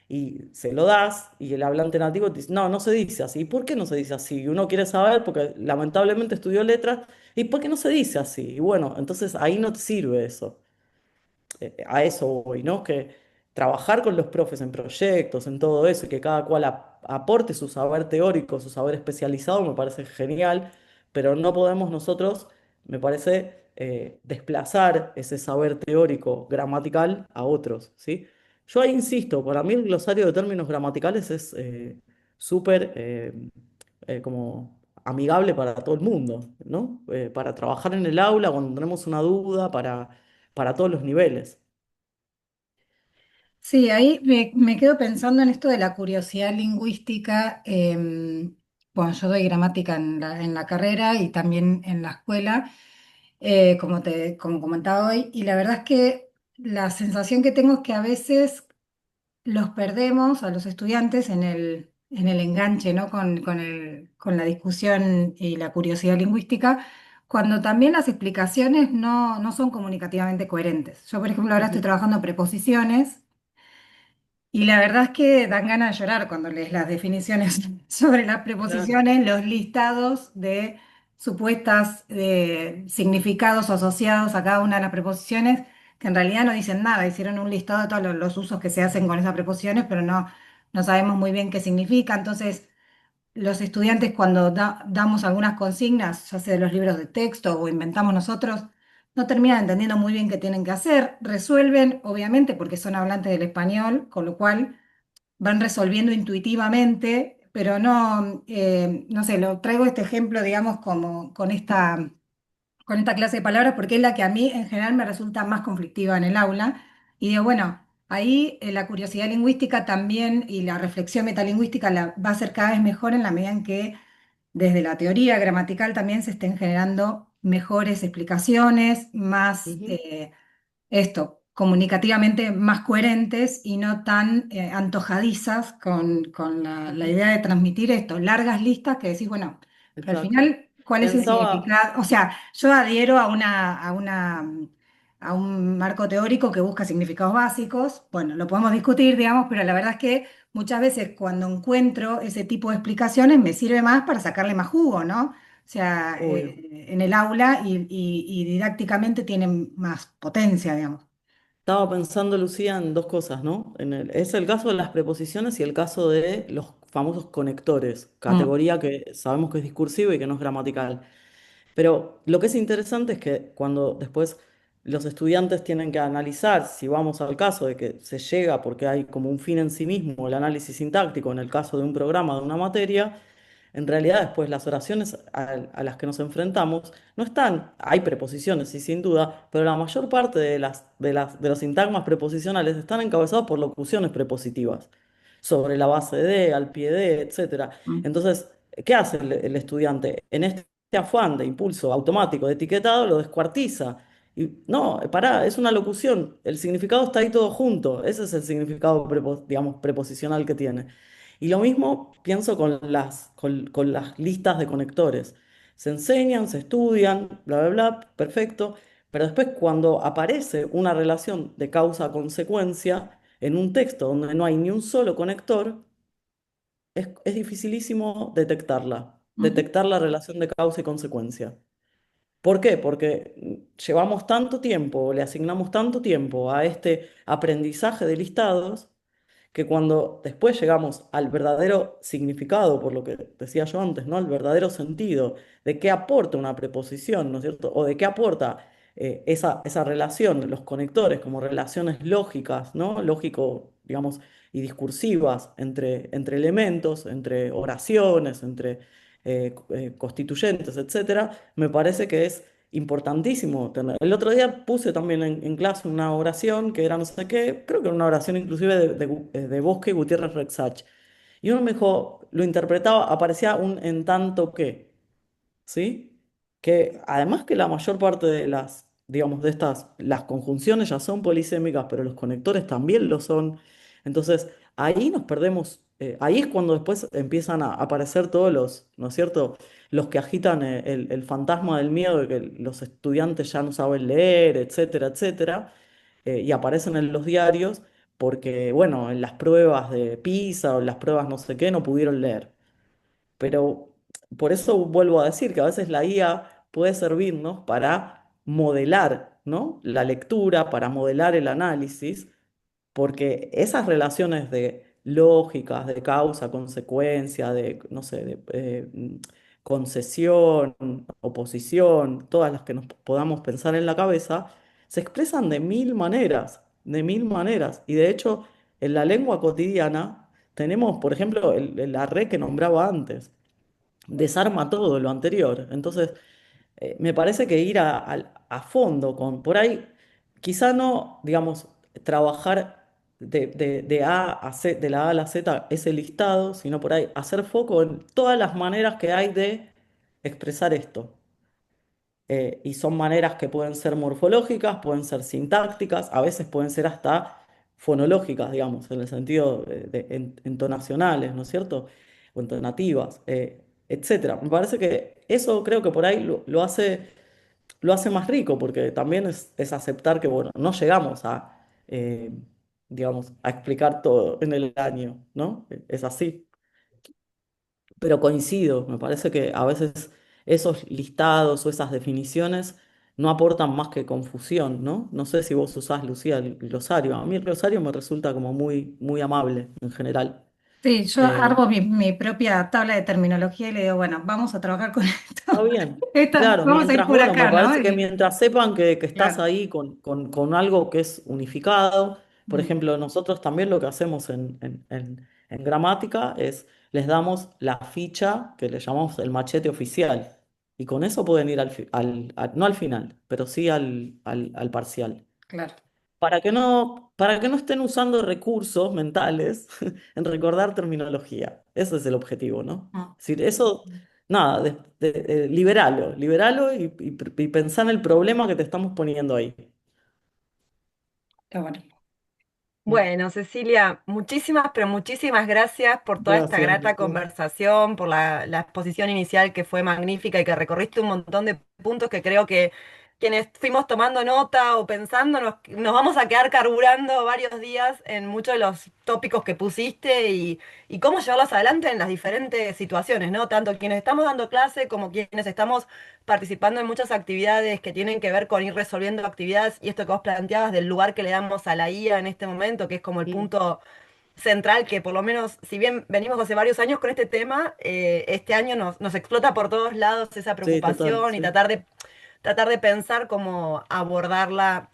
y se lo das y el hablante nativo te dice, no, no se dice así. ¿Por qué no se dice así? Y uno quiere saber porque lamentablemente estudió letras y ¿por qué no se dice así? Y bueno, entonces ahí no te sirve eso, a eso voy, ¿no? Que trabajar con los profes en proyectos, en todo eso, y que cada cual aporte su saber teórico, su saber especializado, me parece genial, pero no podemos nosotros, me parece, desplazar ese saber teórico gramatical a otros, ¿sí? Yo ahí insisto, para mí el glosario de términos gramaticales es súper como amigable para todo el mundo, ¿no? Para trabajar en el aula cuando tenemos una duda, para todos los niveles. Sí, ahí me quedo pensando en esto de la curiosidad lingüística. Bueno, yo doy gramática en la carrera y también en la escuela, como comentaba hoy, y la verdad es que la sensación que tengo es que a veces los perdemos a los estudiantes en el enganche, ¿no? Con la discusión y la curiosidad lingüística, cuando también las explicaciones no son comunicativamente coherentes. Yo, por ejemplo, ahora estoy Ujú. trabajando preposiciones. Y la verdad es que dan ganas de llorar cuando lees las definiciones sobre las Claro. preposiciones, los listados de supuestas significados asociados a cada una de las preposiciones, que en realidad no dicen nada. Hicieron un listado de todos los usos que se hacen con esas preposiciones, pero no sabemos muy bien qué significa. Entonces, los estudiantes cuando damos algunas consignas, ya sea de los libros de texto o inventamos nosotros, no terminan entendiendo muy bien qué tienen que hacer. Resuelven, obviamente, porque son hablantes del español, con lo cual van resolviendo intuitivamente, pero no sé, lo traigo este ejemplo, digamos, como con esta clase de palabras, porque es la que a mí en general me resulta más conflictiva en el aula. Y digo, bueno, ahí la curiosidad lingüística también y la reflexión metalingüística va a ser cada vez mejor en la medida en que desde la teoría gramatical también se estén generando mejores explicaciones, más Ujú. comunicativamente más coherentes y no tan antojadizas con la Ujú. idea de transmitir esto, largas listas que decís, bueno, pero al Exacto. final, ¿cuál es el Pensaba, significado? O sea, yo adhiero a un marco teórico que busca significados básicos, bueno, lo podemos discutir, digamos, pero la verdad es que muchas veces cuando encuentro ese tipo de explicaciones me sirve más para sacarle más jugo, ¿no? O sea, obvio. en el aula y didácticamente tienen más potencia, digamos. Estaba pensando, Lucía, en dos cosas, ¿no? Es el caso de las preposiciones y el caso de los famosos conectores, Mm, categoría que sabemos que es discursiva y que no es gramatical. Pero lo que es interesante es que cuando después los estudiantes tienen que analizar, si vamos al caso de que se llega porque hay como un fin en sí mismo, el análisis sintáctico en el caso de un programa, de una materia, en realidad después las oraciones a las que nos enfrentamos no están, hay preposiciones, sí, sin duda, pero la mayor parte de los sintagmas preposicionales están encabezados por locuciones prepositivas, sobre la base de, al pie de, etcétera. mm, Entonces, ¿qué hace el estudiante? En este afán de impulso automático de etiquetado lo descuartiza. Y no, pará, es una locución. El significado está ahí todo junto. Ese es el significado, digamos, preposicional que tiene. Y lo mismo pienso con las listas de conectores. Se enseñan, se estudian, bla, bla, bla, perfecto. Pero después cuando aparece una relación de causa-consecuencia en un texto donde no hay ni un solo conector, es dificilísimo ujú, detectar la relación de causa y consecuencia. ¿Por qué? Porque llevamos tanto tiempo, le asignamos tanto tiempo a este aprendizaje de listados, que cuando después llegamos al verdadero significado, por lo que decía yo antes, ¿no? Al verdadero sentido de qué aporta una preposición, ¿no es cierto? O de qué aporta esa relación, los conectores como relaciones lógicas, ¿no? Lógico, digamos, y discursivas entre elementos, entre oraciones, entre constituyentes, etcétera, me parece que es importantísimo tener. El otro día puse también en clase una oración que era no sé qué, creo que era una oración inclusive de Bosque y Gutiérrez Rexach. Y uno me dijo, lo interpretaba, aparecía un en tanto que. ¿Sí? Que además que la mayor parte de las, digamos, de estas, las conjunciones ya son polisémicas, pero los conectores también lo son. Entonces, ahí nos perdemos, ahí es cuando después empiezan a aparecer todos los, ¿no es cierto? Los que agitan el fantasma del miedo de que los estudiantes ya no saben leer, etcétera, etcétera, y aparecen en los diarios porque, bueno, en las pruebas de PISA o en las pruebas no sé qué no pudieron leer. Pero por eso vuelvo a decir que a veces la IA puede servirnos para modelar, ¿no? La lectura, para modelar el análisis, porque esas relaciones de lógicas, de causa, consecuencia, de, no sé, de concesión, oposición, todas las que nos podamos pensar en la cabeza, se expresan de mil maneras, de mil maneras. Y de hecho, en la lengua cotidiana tenemos, por ejemplo, la red que nombraba antes desarma todo lo anterior. Entonces, me parece que ir a fondo con, por ahí, quizá no, digamos, trabajar de A a Z, de la A a la Z ese listado, sino por ahí hacer foco en todas las maneras que hay de expresar esto. Y son maneras que pueden ser morfológicas, pueden ser sintácticas, a veces pueden ser hasta fonológicas, digamos, en el sentido de entonacionales, ¿no es cierto? O entonativas, etcétera. Me parece que eso creo que por ahí lo hace más rico, porque también es aceptar que, bueno, no llegamos a, digamos, a explicar todo en el año, ¿no? Es así. Pero coincido, me parece que a veces esos listados o esas definiciones no aportan más que confusión, ¿no? No sé si vos usás, Lucía, el glosario. A mí el glosario me resulta como muy, muy amable en general. Sí, yo Eh, armo mi propia tabla de terminología y le digo, bueno, vamos a trabajar con Está esto. bien. Esta, Claro, vamos a ir mientras, por bueno, me acá, ¿no? parece que mientras sepan que estás Claro. ahí con algo que es unificado, por Mm. ejemplo, nosotros también lo que hacemos en gramática es les damos la ficha que le llamamos el machete oficial. Y con eso pueden ir no al final, pero sí al parcial Claro. para que no estén usando recursos mentales en recordar terminología. Ese es el objetivo, ¿no? Mm. Es decir, eso, nada, liberalo, liberalo y pensá en el problema que te estamos poniendo ahí. Está bueno. Mm. Bueno, Cecilia, muchísimas, pero muchísimas gracias por toda esta Gracias, grata Lucía. conversación, por la exposición inicial que fue magnífica y que recorriste un montón de puntos que creo que quienes fuimos tomando nota o pensando nos vamos a quedar carburando varios días en muchos de los tópicos que pusiste y cómo llevarlos adelante en las diferentes situaciones, ¿no? Tanto quienes estamos dando clase como quienes estamos participando en muchas actividades que tienen que ver con ir resolviendo actividades y esto que vos planteabas del lugar que le damos a la IA en este momento, que es como el Mm. punto central, que por lo menos, si bien venimos hace varios años con este tema, este año nos explota por todos lados esa Sí, total, preocupación y sí. tratar de pensar cómo abordarla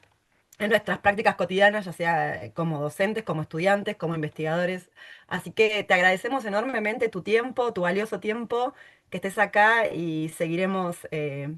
en nuestras prácticas cotidianas, ya sea como docentes, como estudiantes, como investigadores. Así que te agradecemos enormemente tu tiempo, tu valioso tiempo, que estés acá y seguiremos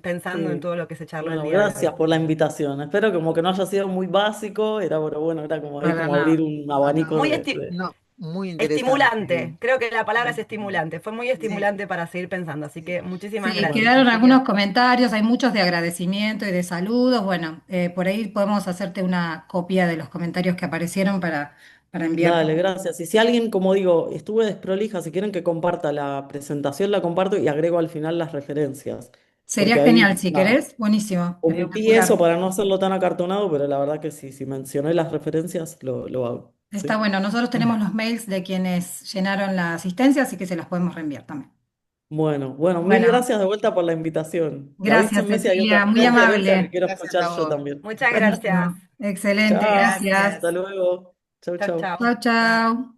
pensando en Sí. todo lo que se charló el Bueno, día de gracias hoy. por la invitación. Espero como que no haya sido muy básico, era, pero bueno, era como ahí Para como abrir nada. un No, abanico Muy no. esti- No, muy interesante. estimulante, creo que la palabra es Sí, estimulante, fue muy Sí. estimulante para seguir pensando, así que muchísimas Sí, gracias, bueno. quedaron algunos Cecilia. comentarios, hay muchos de agradecimiento y de saludos. Bueno, por ahí podemos hacerte una copia de los comentarios que aparecieron para enviarte. Dale, gracias. Y si alguien, como digo, estuve desprolija, si quieren que comparta la presentación, la comparto y agrego al final las referencias. Sería Porque ahí, genial, si nada, querés, buenísimo, omití eso espectacular. para no hacerlo tan acartonado, pero la verdad que sí, si mencioné las referencias, lo hago. Está ¿Sí? bueno, nosotros tenemos los mails de quienes llenaron la asistencia, así que se las podemos reenviar también. Bueno, mil Bueno, gracias de vuelta por la invitación. Y gracias avísenme si hay Cecilia, otras muy referencias que amable. quiero gracias escuchar a yo vos. también. Muchas gracias. Buenísimo, excelente, Chao, gracias. Gracias. hasta luego. Chau, Chau, chau. chau. Chao, chao.